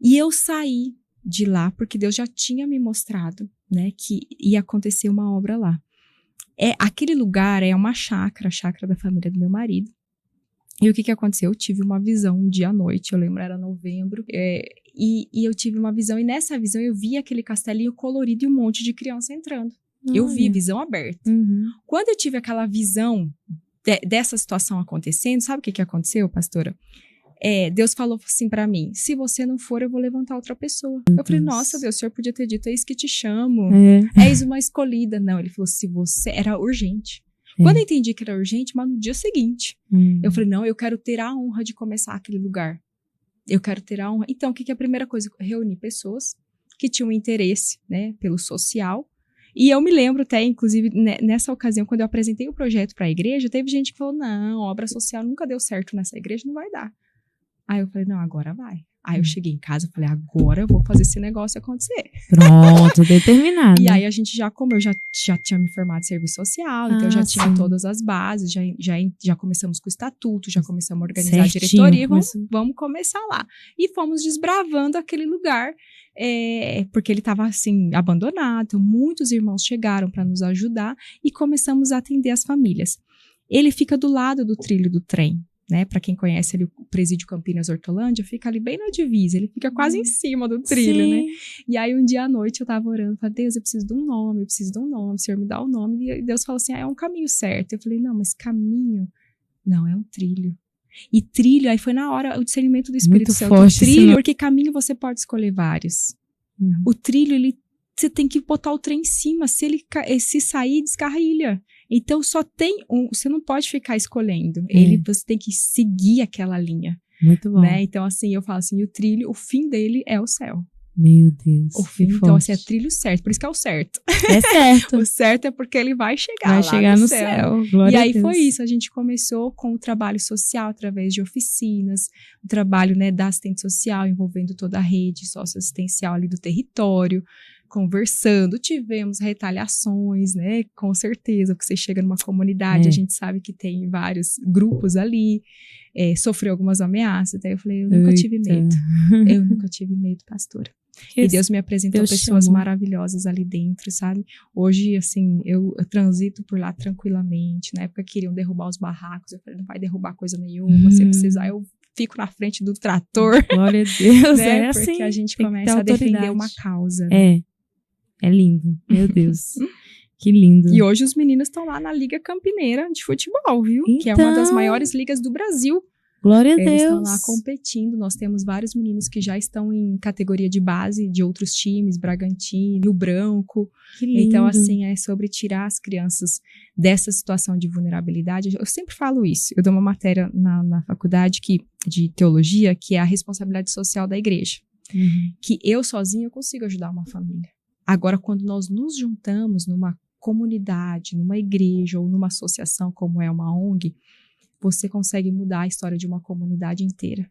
E eu saí de lá, porque Deus já tinha me mostrado, né, que ia acontecer uma obra lá. Aquele lugar é uma chácara, a chácara da família do meu marido. E o que aconteceu? Eu tive uma visão um dia à noite, eu lembro, era novembro, E eu tive uma visão, e nessa visão eu vi aquele castelinho colorido e um monte de criança entrando. Eu vi, visão aberta. Quando eu tive aquela visão dessa situação acontecendo, sabe o que aconteceu, pastora? Deus falou assim pra mim, se você não for, eu vou levantar outra pessoa. Eu falei, nossa Deus, o senhor podia ter dito, é isso que te chamo. És uma escolhida. Não, ele falou, se você... Era urgente. Quando eu entendi que era urgente, mas no dia seguinte, eu falei, não, eu quero ter a honra de começar aquele lugar. Eu quero ter a honra. Então, o que é a primeira coisa? Reunir pessoas que tinham interesse, né, pelo social. E eu me lembro até, inclusive, nessa ocasião, quando eu apresentei o projeto para a igreja, teve gente que falou, não, obra social nunca deu certo nessa igreja, não vai dar. Aí eu falei, não, agora vai. Aí eu cheguei em casa e falei, agora eu vou fazer esse negócio acontecer. Pronto, determinado. E aí a gente como eu já tinha me formado em serviço social, então eu já tinha todas as bases, já começamos com o estatuto, já começamos a organizar a diretoria, e vamos começar lá. E fomos desbravando aquele lugar, porque ele estava assim, abandonado, então muitos irmãos chegaram para nos ajudar e começamos a atender as famílias. Ele fica do lado do trilho do trem. Né, para quem conhece ali o Presídio Campinas Hortolândia, fica ali bem na divisa, ele fica quase em cima do trilho, né? E aí um dia à noite eu tava orando, falei, Deus, eu preciso de um nome, o Senhor me dá o nome, e Deus falou assim, é um caminho certo. Eu falei, não, mas caminho, não, é um trilho. E trilho, aí foi na hora o discernimento do Espírito Santo. O trilho, porque caminho você pode escolher vários. O trilho, você tem que botar o trem em cima, se sair, descarrilha. Então, só tem você não pode ficar escolhendo. Você tem que seguir aquela linha. Muito bom. Né? Então, assim, eu falo assim, o trilho, o fim dele é o céu. Meu Deus. O fim, então, assim, é trilho certo. Por isso que é o certo. É certo. O certo é porque ele vai chegar vai lá chegar no céu. Glória e aí a Deus. foi isso. A gente começou com o trabalho social através de oficinas, o trabalho, né, da assistente social, envolvendo toda a rede socioassistencial ali do território, conversando, tivemos retaliações, né, com certeza, porque você chega numa comunidade, a gente sabe que tem vários grupos ali, sofreu algumas ameaças, até eu falei, eu nunca tive medo, pastora. E Deus me apresentou pessoas maravilhosas ali dentro, sabe? Hoje, assim, eu transito por lá tranquilamente, na época queriam derrubar os barracos, eu falei, não vai derrubar coisa nenhuma, se precisar eu fico na frente do trator. Glória a Deus, né? Porque a gente começa a defender uma causa. É lindo, meu Deus. Que lindo. E hoje os meninos estão lá na Liga Campineira de Futebol, viu? Então, que é uma das maiores ligas do Brasil. Glória a Deus. Eles estão lá competindo. Nós temos vários meninos que já estão em categoria de base de outros times, Bragantino, Rio Branco. Que lindo. Então, assim, é sobre tirar as crianças dessa situação de vulnerabilidade. Eu sempre falo isso. Eu dou uma matéria na faculdade de teologia, que é a responsabilidade social da igreja. Que eu sozinha eu consigo ajudar uma família. Agora, quando nós nos juntamos numa comunidade, numa igreja ou numa associação como é uma ONG, você consegue mudar a história de uma comunidade inteira.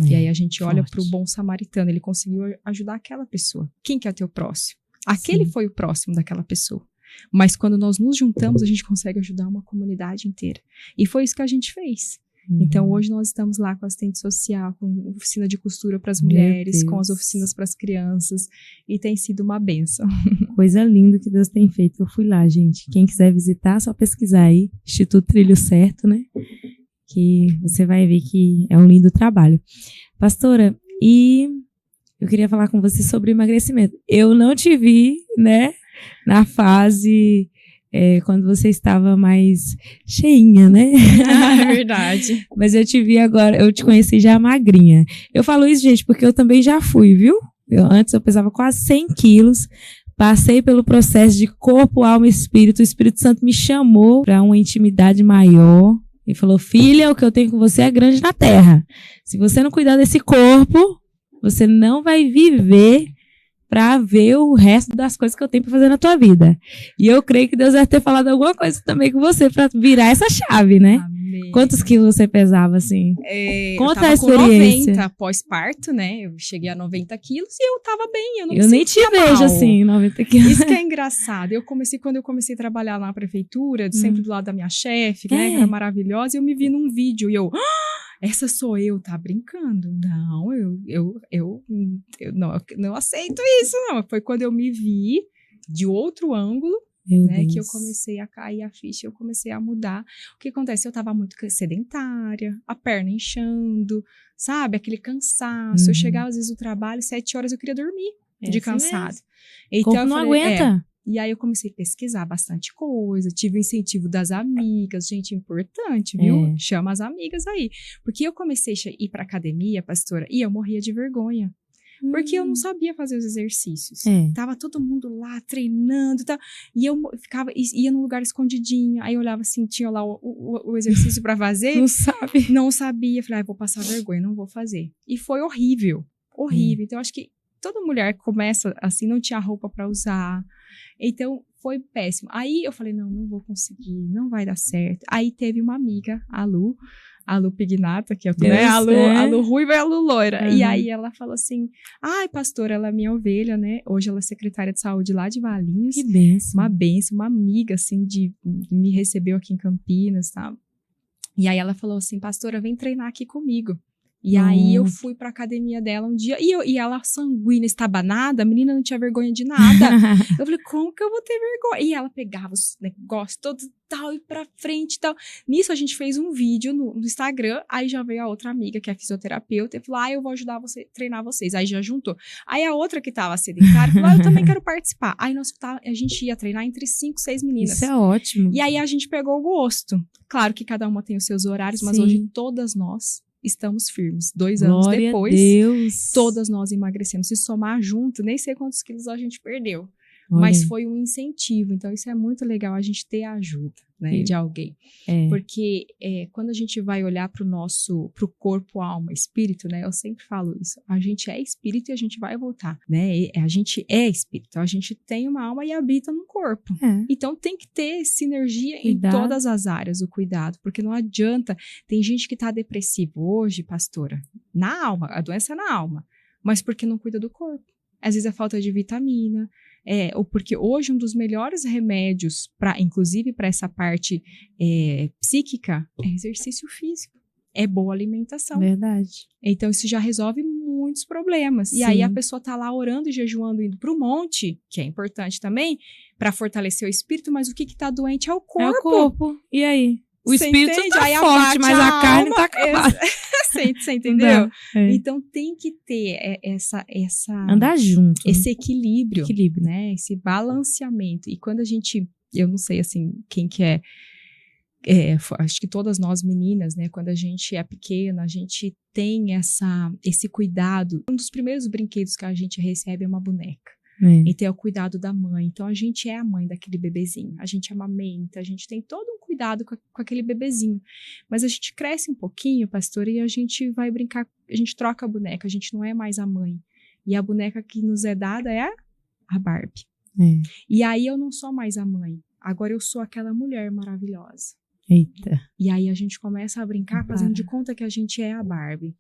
E aí a gente olha para o bom samaritano, ele conseguiu ajudar aquela pessoa. Quem que é teu próximo? Aquele foi o próximo daquela pessoa. Mas quando nós nos juntamos, a gente consegue ajudar uma comunidade inteira. E foi isso que a gente fez. Então, hoje nós estamos lá com assistente social, com oficina de costura para as mulheres, com as oficinas para as crianças, e tem sido uma bênção. Coisa linda que Deus tem feito. Eu fui lá, gente. Quem quiser visitar, só pesquisar aí, Instituto Trilho Certo, né? Que você vai ver que é um lindo trabalho. Pastora, e eu queria falar com você sobre emagrecimento. Eu não te vi, né, na fase... quando você estava mais cheinha, né? É verdade. Mas eu te vi agora, eu te conheci já magrinha. Eu falo isso, gente, porque eu também já fui, viu? Antes eu pesava quase 100 quilos, passei pelo processo de corpo, alma e espírito. O Espírito Santo me chamou para uma intimidade maior e falou, filha, o que eu tenho com você é grande na terra. Se você não cuidar desse corpo, você não vai viver para ver o resto das coisas que eu tenho para fazer na tua vida. E eu creio que Deus deve ter falado alguma coisa também com você para virar essa chave, né? Amém. Quantos quilos você pesava, assim? Conta a Com experiência. 90 pós-parto, né? Eu cheguei a 90 quilos e eu tava bem. Eu nem te vejo assim, 90 quilos. Isso que é engraçado. Quando eu comecei a trabalhar na prefeitura, sempre do lado da minha chefe, né? Que era maravilhosa, eu me vi num vídeo e eu... essa sou eu, tá brincando? Não, eu não aceito isso, não. Foi quando eu me vi de outro ângulo, né? Que eu comecei a cair a ficha, eu comecei a mudar. O que acontece? Eu tava muito sedentária, a perna inchando, sabe? Aquele cansaço. Eu chegava às vezes do trabalho, 7 horas eu queria dormir de cansado. Mesmo. Então Corpo não aguenta. E aí eu comecei a pesquisar bastante coisa, tive o incentivo das amigas, gente, importante, viu? Chama as amigas aí. Porque eu comecei a ir pra academia, pastora, e eu morria de vergonha. Porque eu não sabia fazer os exercícios. Tava todo mundo lá treinando e tal. E eu ia num lugar escondidinho. Aí eu olhava assim, tinha lá o exercício pra fazer. Não sabia. Falei, vou passar vergonha, não vou fazer. E foi horrível. Horrível. Então, acho que toda mulher começa assim, não tinha roupa pra usar. Então, foi péssimo. Aí eu falei, não vou conseguir, não vai dar certo. Aí teve uma amiga, a Lu Pignata, que é né? A Lu ruiva e a Lu loira. E aí ela falou assim, pastora, ela é minha ovelha, né? Hoje ela é secretária de saúde lá de Valinhos. Que bênção. Uma bênção, uma amiga, assim, me recebeu aqui em Campinas, tá? E aí ela falou assim, pastora, vem treinar aqui comigo. E aí eu fui pra academia dela um dia, e ela sanguínea, estabanada, a menina não tinha vergonha de nada. Eu falei, como que eu vou ter vergonha? E ela pegava os negócios todos e tal, e pra frente e tal. Nisso a gente fez um vídeo no Instagram, aí já veio a outra amiga, que é fisioterapeuta, e falou, eu vou ajudar você, treinar vocês. Aí já juntou. Aí a outra que tava sedentária falou, eu também quero participar. Aí a gente ia treinar entre 5, 6 meninas. Isso é ótimo. E aí a gente pegou o gosto. Claro que cada uma tem os seus horários, mas hoje todas nós estamos firmes. 2 anos depois, todas nós emagrecemos. Se somar junto, nem sei quantos quilos a gente perdeu. Mas foi um incentivo. Então, isso é muito legal, a gente ter a ajuda, né, de alguém. Porque quando a gente vai olhar pro corpo, alma, espírito, né, eu sempre falo isso, a gente é espírito e a gente vai voltar, né, a gente é espírito, a gente tem uma alma e habita no corpo. Então, tem que ter sinergia em todas as áreas, o cuidado, porque não adianta, tem gente que tá depressivo hoje, pastora, na alma, a doença é na alma, mas porque não cuida do corpo. Às vezes é falta de vitamina, ou porque hoje um dos melhores remédios, inclusive para essa parte psíquica, é exercício físico, é boa alimentação. Verdade. Então isso já resolve muitos problemas. Sim. E aí a pessoa tá lá orando e jejuando, indo pro monte, que é importante também, para fortalecer o espírito, mas o que tá doente é o corpo. É o corpo. E aí? O espírito entende? tá aí forte, mas a carne tá acabada. Você entendeu? Então tem que ter essa andar junto, esse equilíbrio, né? Esse balanceamento. E quando a gente, eu não sei assim, quem que acho que todas nós meninas, né? Quando a gente é pequena, a gente tem esse cuidado. Um dos primeiros brinquedos que a gente recebe é uma boneca. Então é o cuidado da mãe. Então a gente é a mãe daquele bebezinho, a gente amamenta, a gente tem todo um cuidado com aquele bebezinho, mas a gente cresce um pouquinho, pastor, e a gente vai brincar, a gente troca a boneca, a gente não é mais a mãe, e a boneca que nos é dada é a Barbie. E aí eu não sou mais a mãe, agora eu sou aquela mulher maravilhosa. Eita. E aí a gente começa a brincar fazendo de conta que a gente é a Barbie,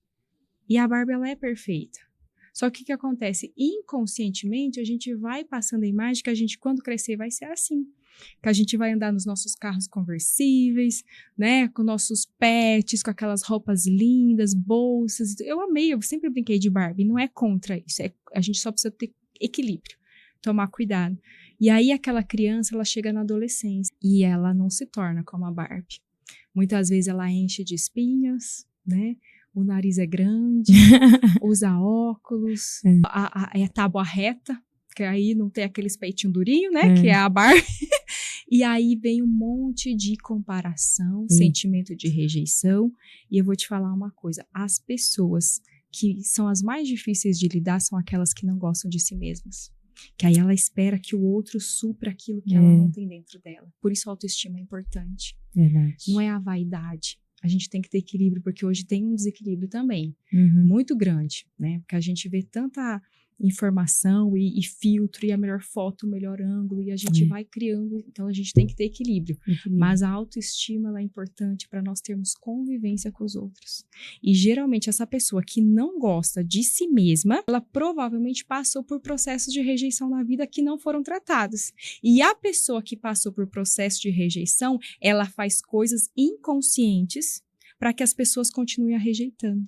e a Barbie ela é perfeita. Só que o que acontece? Inconscientemente, a gente vai passando a imagem que a gente, quando crescer, vai ser assim. Que a gente vai andar nos nossos carros conversíveis, né? Com nossos pets, com aquelas roupas lindas, bolsas. Eu amei, eu sempre brinquei de Barbie. Não é contra isso. A gente só precisa ter equilíbrio, tomar cuidado. E aí, aquela criança, ela chega na adolescência e ela não se torna como a Barbie. Muitas vezes ela enche de espinhas, né? O nariz é grande, usa óculos, a tábua reta, que aí não tem aqueles peitinhos durinhos, né? Que é a Barbie. E aí vem um monte de comparação, sentimento de rejeição. E eu vou te falar uma coisa, as pessoas que são as mais difíceis de lidar são aquelas que não gostam de si mesmas. Que aí ela espera que o outro supra aquilo que ela não tem dentro dela. Por isso a autoestima é importante. Verdade. Não é a vaidade. A gente tem que ter equilíbrio, porque hoje tem um desequilíbrio também, muito grande, né? Porque a gente vê tanta informação e filtro, e a melhor foto, o melhor ângulo, e a gente vai criando, então a gente tem que ter equilíbrio. Mas a autoestima ela é importante para nós termos convivência com os outros. E geralmente essa pessoa que não gosta de si mesma, ela provavelmente passou por processos de rejeição na vida que não foram tratados. E a pessoa que passou por processo de rejeição, ela faz coisas inconscientes para que as pessoas continuem a rejeitando.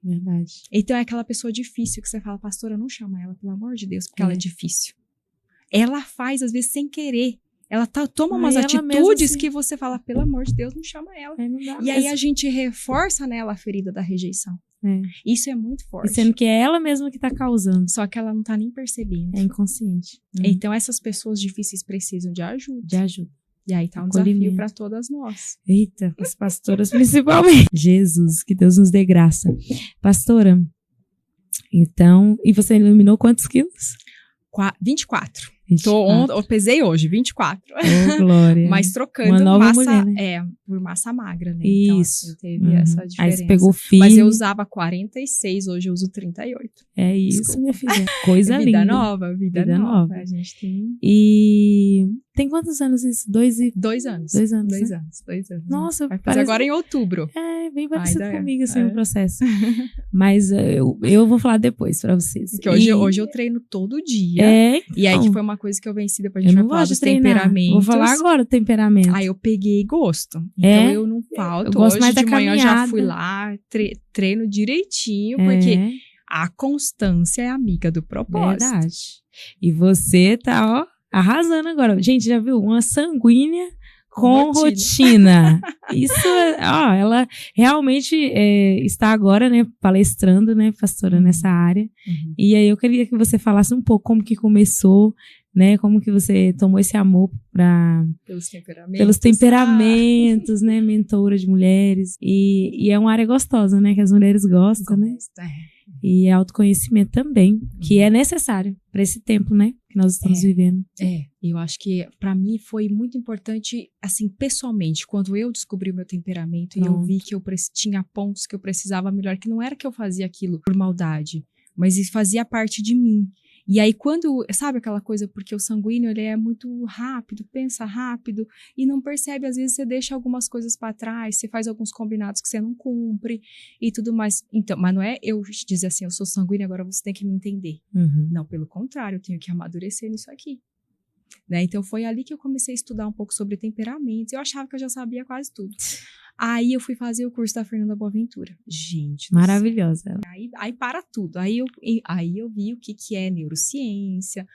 Verdade. Então é aquela pessoa difícil que você fala, pastora, não chama ela, pelo amor de Deus, porque ela é difícil. Ela faz, às vezes, sem querer. ela toma umas ela atitudes assim, que você fala, pelo amor de Deus, não chama ela. Não dá E aí a gente reforça nela a ferida da rejeição. Isso é muito forte. E sendo que é ela mesma que tá causando. Só que ela não tá nem percebendo. É inconsciente. Então essas pessoas difíceis precisam de ajuda. De ajuda. E aí tá um desafio para todas nós. Eita, as pastoras principalmente. Jesus, que Deus nos dê graça. Pastora, então, e você eliminou quantos quilos? 24. 24. Eu pesei hoje, 24. Oh, glória. Mas trocando uma nova massa, mulher, né? Por massa magra, né? Isso. Então, assim, teve essa diferença. Aí você pegou firme. Mas eu usava 46, hoje eu uso 38. É isso, desculpa. minha filha. Coisa vida linda. Nova, vida nova. A gente tem... E tem quantos anos isso? 2 anos. 2 anos, 2 né? anos, 2 anos. Nossa, vai fazer agora em outubro. É, bem parecido Ainda comigo, assim, é. o processo. Mas eu vou falar depois pra vocês. Porque hoje eu treino todo dia. E aí que foi uma coisa que eu venci, depois a gente vai falar dos temperamentos. Vou falar agora do temperamento. Aí eu peguei gosto. Então eu não falto. Eu gosto hoje mais da de manhã caminhada. eu já fui lá, treino direitinho, porque a constância é amiga do propósito. Verdade. E você tá, ó, arrasando agora. Gente, já viu? Uma sanguínea com rotina. Isso, ela realmente está agora, né, palestrando, né, pastora, nessa área. E aí eu queria que você falasse um pouco como que começou, né, como que você tomou esse amor pelos temperamentos, né, mentora de mulheres. E é uma área gostosa, né, que as mulheres gostam, né? E autoconhecimento também, que é necessário para esse tempo, né, que nós estamos vivendo. Eu acho que para mim foi muito importante, assim, pessoalmente, quando eu descobri o meu temperamento e eu vi que eu tinha pontos que eu precisava melhor, que não era que eu fazia aquilo por maldade, mas fazia parte de mim. E aí quando, sabe aquela coisa, porque o sanguíneo, ele é muito rápido, pensa rápido e não percebe, às vezes você deixa algumas coisas para trás, você faz alguns combinados que você não cumpre e tudo mais. Então, mas não é eu dizer assim, eu sou sanguíneo, agora você tem que me entender. Não, pelo contrário, eu tenho que amadurecer nisso aqui. Né? Então foi ali que eu comecei a estudar um pouco sobre temperamentos. Eu achava que eu já sabia quase tudo. Aí eu fui fazer o curso da Fernanda Boaventura. Gente, maravilhosa. Aí para tudo. Aí eu vi o que é neurociência,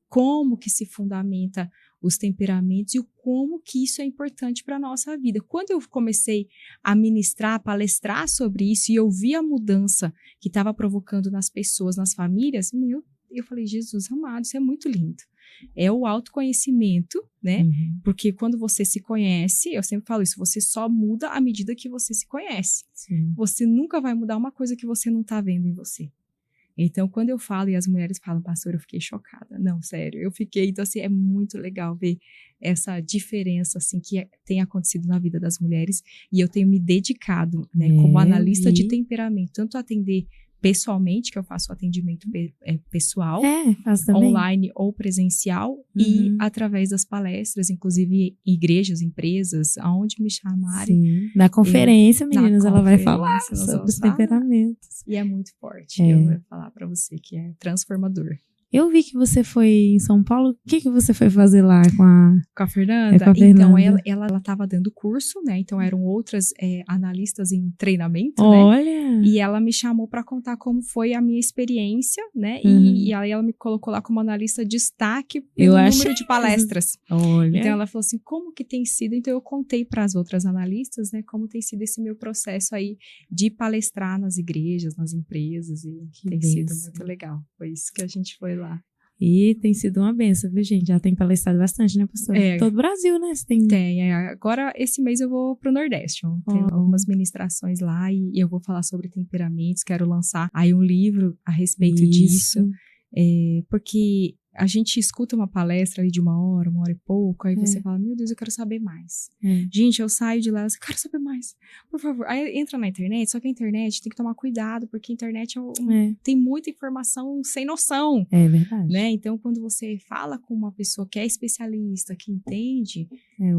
como que se fundamenta os temperamentos e o como que isso é importante para a nossa vida. Quando eu comecei a ministrar, a palestrar sobre isso e eu vi a mudança que estava provocando nas pessoas, nas famílias, eu falei, Jesus amado, isso é muito lindo. É o autoconhecimento, né? Porque quando você se conhece, eu sempre falo isso, você só muda à medida que você se conhece. Sim. Você nunca vai mudar uma coisa que você não tá vendo em você. Então, quando eu falo e as mulheres falam, pastor, eu fiquei chocada. Não, sério, eu fiquei. Então, assim, é muito legal ver essa diferença, assim, que tem acontecido na vida das mulheres. E eu tenho me dedicado, né, como analista de temperamento, tanto a atender pessoalmente, que eu faço atendimento pessoal, online ou presencial, e através das palestras, inclusive em igrejas, empresas, aonde me chamarem. Na conferência, meninas, ela vai falar sobre os temperamentos. E é muito forte, eu vou falar pra você que é transformador. Eu vi que você foi em São Paulo. O que você foi fazer lá com a Fernanda? Com a Fernanda. Então, ela estava dando curso, né? Então, eram outras analistas em treinamento, Olha! né? E ela me chamou para contar como foi a minha experiência, né? E aí ela me colocou lá como analista destaque pelo número de palestras. Olha! Então, ela falou assim, como que tem sido? Então, eu contei para as outras analistas, né? Como tem sido esse meu processo aí de palestrar nas igrejas, nas empresas. E tem sido muito legal. Foi isso que a gente foi lá. E tem sido uma benção, viu, gente? Já tem palestrado bastante, né, pastor? Todo o Brasil, né? Você tem. Agora, esse mês eu vou pro Nordeste. Tenho algumas ministrações lá e eu vou falar sobre temperamentos. Quero lançar aí um livro a respeito disso. Porque a gente escuta uma palestra ali de uma hora e pouco, aí você fala, meu Deus, eu quero saber mais. Gente, eu saio de lá, eu quero saber mais, por favor. Aí entra na internet, só que a internet tem que tomar cuidado, porque a internet tem muita informação sem noção. É verdade. Né? Então, quando você fala com uma pessoa que é especialista, que entende,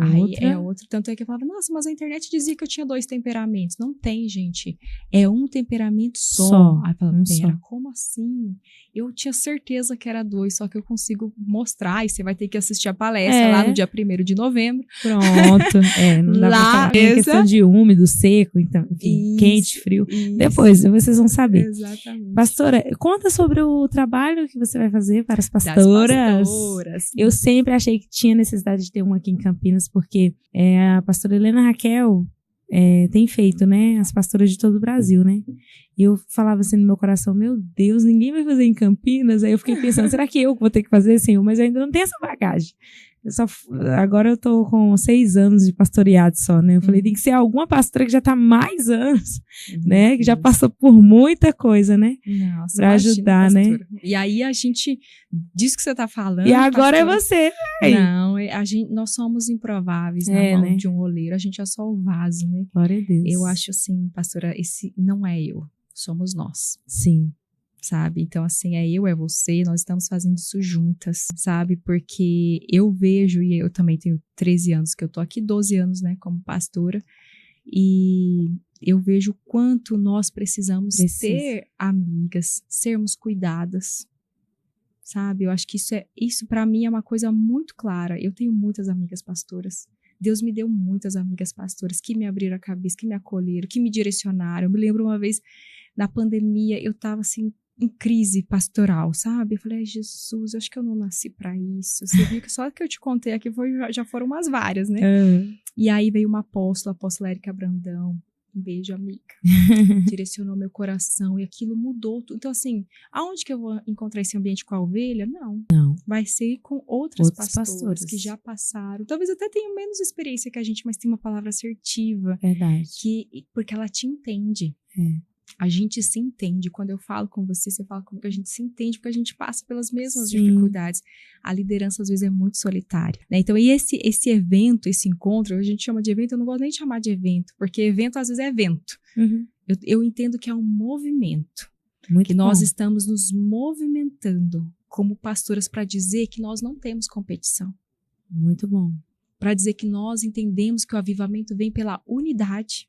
aí é outro. Tanto é que eu falava, nossa, mas a internet dizia que eu tinha 2 temperamentos. Não tem, gente. É um temperamento só. Aí eu falava, pera, como assim? Eu tinha certeza que era 2, só que eu consigo mostrar, e você vai ter que assistir a palestra lá no dia 1º de novembro. Pronto. Não dá pra falar. Tem questão de úmido, seco, então, enfim, quente, frio. Depois vocês vão saber. Exatamente. Pastora, conta sobre o trabalho que você vai fazer para as pastoras. Eu sempre achei que tinha necessidade de ter uma aqui em Campinas, porque a pastora Helena Raquel tem feito, né, as pastoras de todo o Brasil, né? E eu falava assim no meu coração, meu Deus, ninguém vai fazer em Campinas? Aí eu fiquei pensando, será que eu vou ter que fazer, Senhor? Mas eu ainda não tenho essa bagagem. Agora eu tô com 6 anos de pastoreado só, né? Eu falei, tem que ser alguma pastora que já tá há mais anos, né? Que já passou por muita coisa, né? Nossa, pra ajudar, pastora, né? E aí a gente, disso que você tá falando... E agora pastora, é você, Não, nós somos improváveis na mão, né, de um oleiro. A gente é só o vaso, né? Glória a Deus. Eu acho assim, pastora, esse não é eu, somos nós. Sim. Sabe? Então, assim, é eu, é você, nós estamos fazendo isso juntas, sabe? Porque eu vejo, e eu também tenho 13 anos que eu tô aqui, 12 anos, né, como pastora, e eu vejo o quanto nós precisamos ter amigas, sermos cuidadas, sabe? Eu acho que isso para mim é uma coisa muito clara. Eu tenho muitas amigas pastoras. Deus me deu muitas amigas pastoras que me abriram a cabeça, que me acolheram, que me direcionaram. Eu me lembro uma vez, na pandemia, eu tava assim, em crise pastoral, sabe? Eu falei, ai, Jesus, eu acho que eu não nasci pra isso. Você viu que só que eu te contei aqui já foram umas várias, né? E aí veio uma apóstola, a apóstola Érica Brandão. Um beijo, amiga. Direcionou meu coração e aquilo mudou tudo. Então, assim, aonde que eu vou encontrar esse ambiente com a ovelha? Não. Vai ser com outras pastoras que já passaram. Talvez até tenham menos experiência que a gente, mas tem uma palavra assertiva. Verdade. Porque ela te entende. A gente se entende. Quando eu falo com você fala comigo, a gente se entende, porque a gente passa pelas mesmas dificuldades. A liderança, às vezes, é muito solitária, né? Então, e esse evento, esse encontro, a gente chama de evento, eu não gosto nem de chamar de evento, porque evento, às vezes, é evento. Eu entendo que é um movimento. Muito que bom. nós estamos nos movimentando como pastoras para dizer que nós não temos competição. Muito bom. Para dizer que nós entendemos que o avivamento vem pela unidade.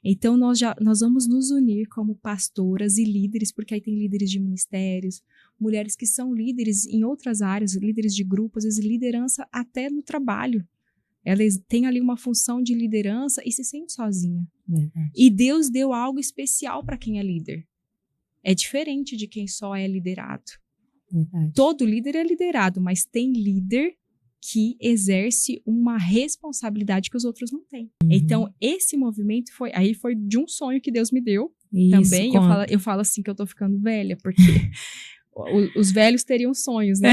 Então, nós vamos nos unir como pastoras e líderes, porque aí tem líderes de ministérios, mulheres que são líderes em outras áreas, líderes de grupos, às vezes liderança até no trabalho. Elas têm ali uma função de liderança e se sente sozinha. Verdade. E Deus deu algo especial para quem é líder. É diferente de quem só é liderado. Verdade. Todo líder é liderado, mas tem líder que exerce uma responsabilidade que os outros não têm. Então, esse movimento foi de um sonho que Deus me deu. Isso, também. Eu falo assim que eu tô ficando velha, porque os velhos teriam sonhos, né?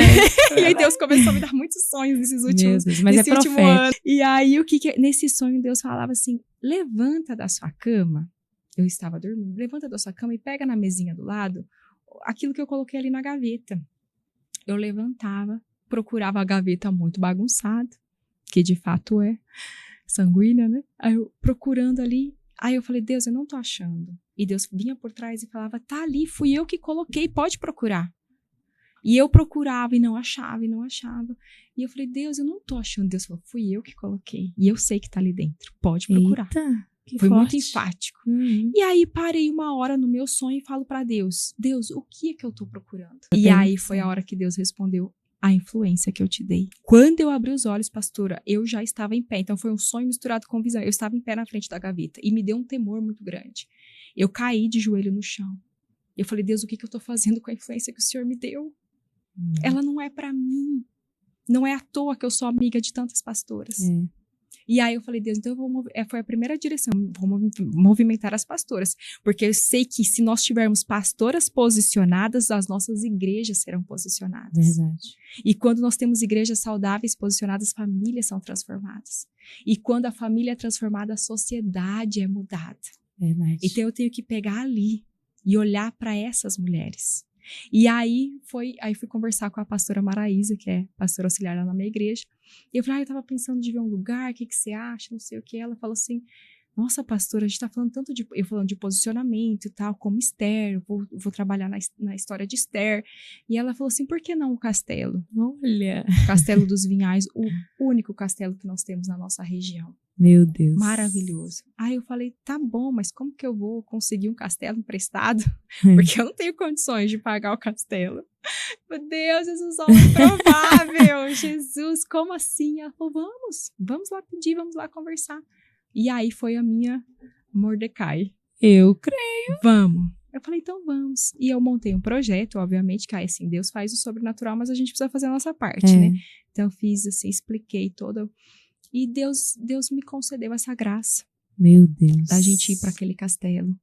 E aí Deus começou a me dar muitos sonhos nesses últimos Deus, mas nesse é último profético. ano. E aí, nesse sonho, Deus falava assim, levanta da sua cama. Eu estava dormindo. Levanta da sua cama e pega na mesinha do lado aquilo que eu coloquei ali na gaveta. Eu levantava, procurava a gaveta muito bagunçada, que de fato é sanguínea, né? Aí eu procurando ali, aí eu falei, Deus, eu não tô achando. E Deus vinha por trás e falava, tá ali, fui eu que coloquei, pode procurar. E eu procurava e não achava, e não achava. E eu falei, Deus, eu não tô achando. Deus falou, fui eu que coloquei. E eu sei que tá ali dentro, pode procurar. Eita, que Foi forte. muito enfático. E aí parei uma hora no meu sonho e falo pra Deus, Deus, o que é que eu tô procurando? E aí foi a hora que Deus respondeu, a influência que eu te dei. Quando eu abri os olhos, pastora, eu já estava em pé. Então foi um sonho misturado com visão. Eu estava em pé na frente da gaveta e me deu um temor muito grande. Eu caí de joelho no chão. Eu falei, Deus, o que eu tô fazendo com a influência que o Senhor me deu? Ela não é pra mim. Não é à toa que eu sou amiga de tantas pastoras. E aí eu falei, Deus, então eu vou foi a primeira direção, vou movimentar as pastoras, porque eu sei que se nós tivermos pastoras posicionadas, as nossas igrejas serão posicionadas. Verdade. E quando nós temos igrejas saudáveis posicionadas, famílias são transformadas. E quando a família é transformada, a sociedade é mudada. Verdade. Então eu tenho que pegar ali e olhar para essas mulheres. E aí fui conversar com a pastora Maraísa, que é pastora auxiliar lá na minha igreja. E eu falei, eu tava pensando de ver um lugar, o que você acha, não sei o que. Ela falou assim, nossa, pastora, a gente tá falando tanto eu falando de posicionamento e tal, como Esther, vou trabalhar na história de Esther. E ela falou assim, por que não o castelo? Olha. O Castelo dos Vinhais, o único castelo que nós temos na nossa região. Meu Deus. Maravilhoso. Aí eu falei, tá bom, mas como que eu vou conseguir um castelo emprestado? Porque eu não tenho condições de pagar o castelo. Meu Deus, Jesus, é improvável. Jesus, como assim? Ela falou, vamos lá pedir, vamos lá conversar. E aí foi a minha Mordecai. Eu creio. Vamos. Eu falei, então vamos. E eu montei um projeto, obviamente, que aí assim, Deus faz o sobrenatural, mas a gente precisa fazer a nossa parte, né? Então eu fiz assim, expliquei toda. E Deus me concedeu essa graça. Meu Deus. Da gente ir para aquele castelo.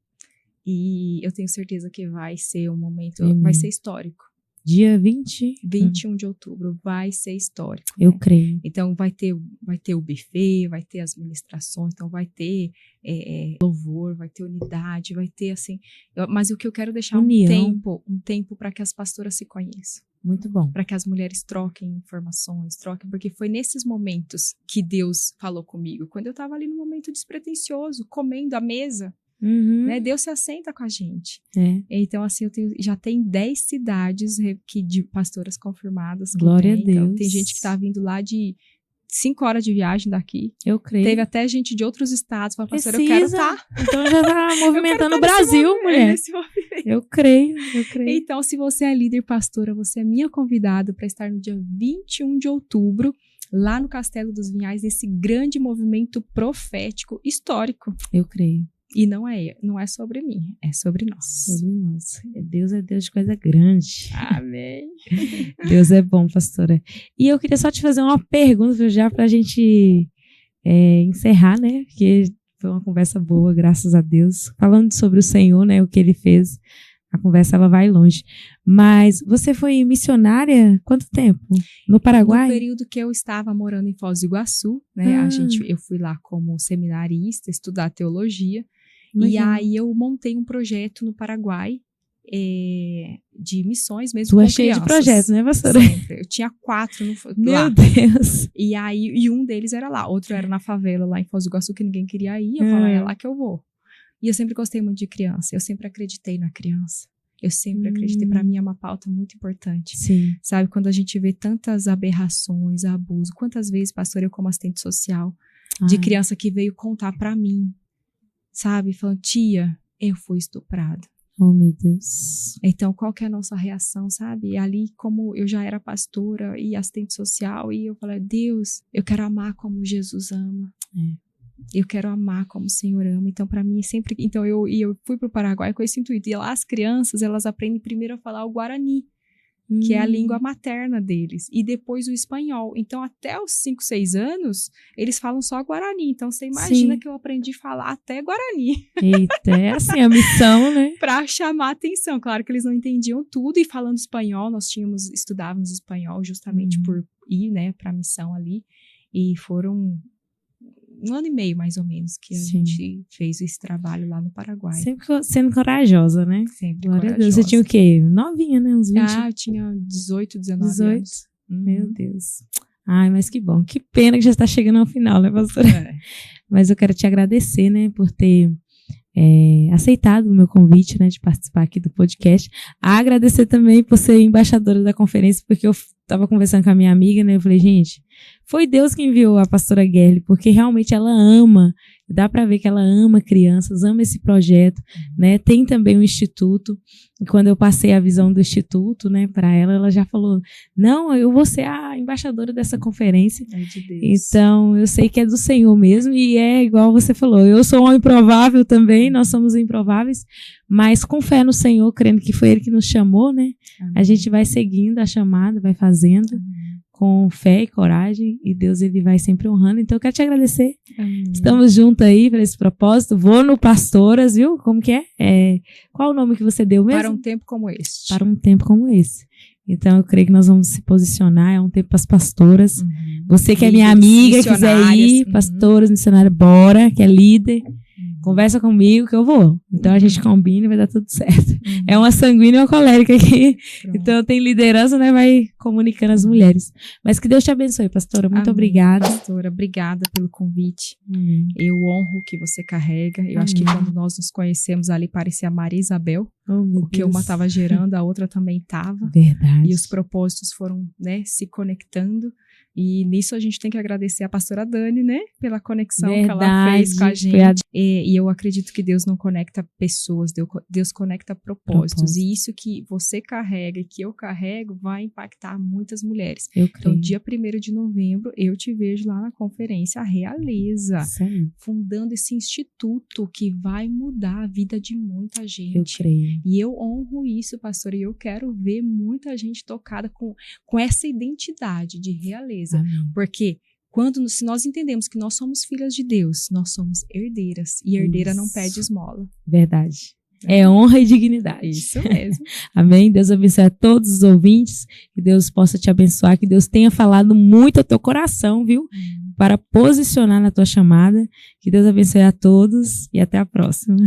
E eu tenho certeza que vai ser um momento, Amém. Vai ser histórico. Dia 21 de outubro, vai ser histórico. Eu né? creio. Então vai ter o buffet, vai ter as ministrações, então vai ter louvor, vai ter unidade, vai ter assim. Mas o que eu quero deixar União. um tempo para que as pastoras se conheçam. Muito bom. Para que as mulheres troquem informações, porque foi nesses momentos que Deus falou comigo. Quando eu estava ali no momento despretensioso, comendo à mesa, né? Deus se assenta com a gente. Então, assim, já tem 10 cidades de pastoras confirmadas. Glória a Deus. Então, tem gente que tá vindo lá de 5 horas de viagem daqui. Eu creio. Teve até gente de outros estados. Falou, pastora, eu quero estar. Então já tá movimentando o Brasil, mulher. Eu creio. Então, se você é líder pastora, você é minha convidada para estar no dia 21 de outubro, lá no Castelo dos Vinhais, nesse grande movimento profético histórico. Eu creio. E não é sobre mim, é sobre nós. Sobre nós. Deus é Deus de coisa grande. Amém. Deus é bom, pastora. E eu queria só te fazer uma pergunta já pra gente encerrar, né? Porque foi uma conversa boa, graças a Deus. Falando sobre o Senhor, né? O que Ele fez. A conversa, ela vai longe. Mas você foi missionária quanto tempo? No Paraguai? No período que eu estava morando em Foz do Iguaçu, né? Eu fui lá como seminarista, estudar teologia. Legal. E aí eu montei um projeto no Paraguai de missões mesmo. Tu é cheia de projetos, né, pastora? Sempre. Eu tinha 4 lá. Meu Deus! E um deles era lá. Outro era na favela, lá em Foz do Iguaçu, que ninguém queria ir. Eu falei, é lá que eu vou. E eu sempre gostei muito de criança. Eu sempre acreditei na criança. Eu sempre acreditei. Para mim é uma pauta muito importante. Sim. Sabe, quando a gente vê tantas aberrações, abuso. Quantas vezes, pastor, eu como assistente social, de criança que veio contar para mim, sabe? Falando, tia, eu fui estuprada. Oh, meu Deus. Então, qual que é a nossa reação, sabe? E ali, como eu já era pastora e assistente social, e eu falei, Deus, eu quero amar como Jesus ama. Eu quero amar como o Senhor ama. Então, para mim, sempre... Então, eu fui pro Paraguai com esse intuito. E lá as crianças, elas aprendem primeiro a falar o Guarani, que é a língua materna deles. E depois o espanhol. Então, até os 5, 6 anos, eles falam só Guarani. Então, você imagina que eu aprendi a falar até Guarani. Eita, é assim a missão, né? Pra chamar atenção. Claro que eles não entendiam tudo. E falando espanhol, estudávamos espanhol justamente por ir, né, pra missão ali. E foram... 1 ano e meio, mais ou menos, que a gente fez esse trabalho lá no Paraguai. Sempre sendo corajosa, né? Sempre Glória corajosa. A Deus. Você tinha o quê? Novinha, né? Uns 20? Eu tinha 18, 19 anos. Meu Deus. Ai, mas que bom. Que pena que já está chegando ao final, né, pastora? Mas eu quero te agradecer, né, por ter aceitado o meu convite, né, de participar aqui do podcast. Agradecer também por ser embaixadora da conferência, porque eu estava conversando com a minha amiga, né, eu falei, gente, foi Deus que enviou a pastora Guerli, porque realmente ela ama, dá para ver que ela ama crianças, ama esse projeto, né, tem também um instituto, e quando eu passei a visão do instituto, né, para ela, ela já falou, não, eu vou ser a embaixadora dessa conferência, de Deus. Então eu sei que é do Senhor mesmo, e é igual você falou, eu sou um improvável também, nós somos improváveis, mas com fé no Senhor, crendo que foi Ele que nos chamou, né, a gente vai seguindo a chamada, vai fazendo, com fé e coragem, e Deus, Ele vai sempre honrando. Então eu quero te agradecer. Estamos juntos aí para esse propósito. Vou no Pastoras, viu? Como que é? Qual o nome que você deu mesmo? Para um tempo como este. Para um tempo como esse. Então eu creio que nós vamos se posicionar, é um tempo para as pastoras. Você que é minha amiga, quiser ir, pastoras, missionárias, bora, que é líder. Conversa comigo que eu vou. Então a gente combina e vai dar tudo certo. É uma sanguínea e uma colérica aqui. Pronto. Então tem liderança, né? Vai comunicando as mulheres. Mas que Deus te abençoe, pastora. Muito obrigada. Pastora, obrigada pelo convite. Eu honro o que você carrega. Eu acho que quando nós nos conhecemos ali, parecia a Maria Isabel. Porque uma estava gerando, a outra também estava. Verdade. E os propósitos foram, né, se conectando. E nisso a gente tem que agradecer a pastora Dani, né? Pela conexão Verdade, que ela fez com a gente. E eu acredito que Deus não conecta pessoas, Deus conecta propósitos. E isso que você carrega e que eu carrego vai impactar muitas mulheres. Então, dia 1º de novembro, eu te vejo lá na conferência, a Realeza, fundando esse instituto que vai mudar a vida de muita gente. Eu creio. E eu honro isso, pastora, e eu quero ver muita gente tocada com essa identidade de realeza. Amém. Porque se nós entendemos que nós somos filhas de Deus, nós somos herdeiras. E herdeira não pede esmola. Verdade. É honra e dignidade. Isso mesmo. Amém? Deus abençoe a todos os ouvintes. Que Deus possa te abençoar. Que Deus tenha falado muito ao teu coração, viu? Para posicionar na tua chamada. Que Deus abençoe a todos e até a próxima.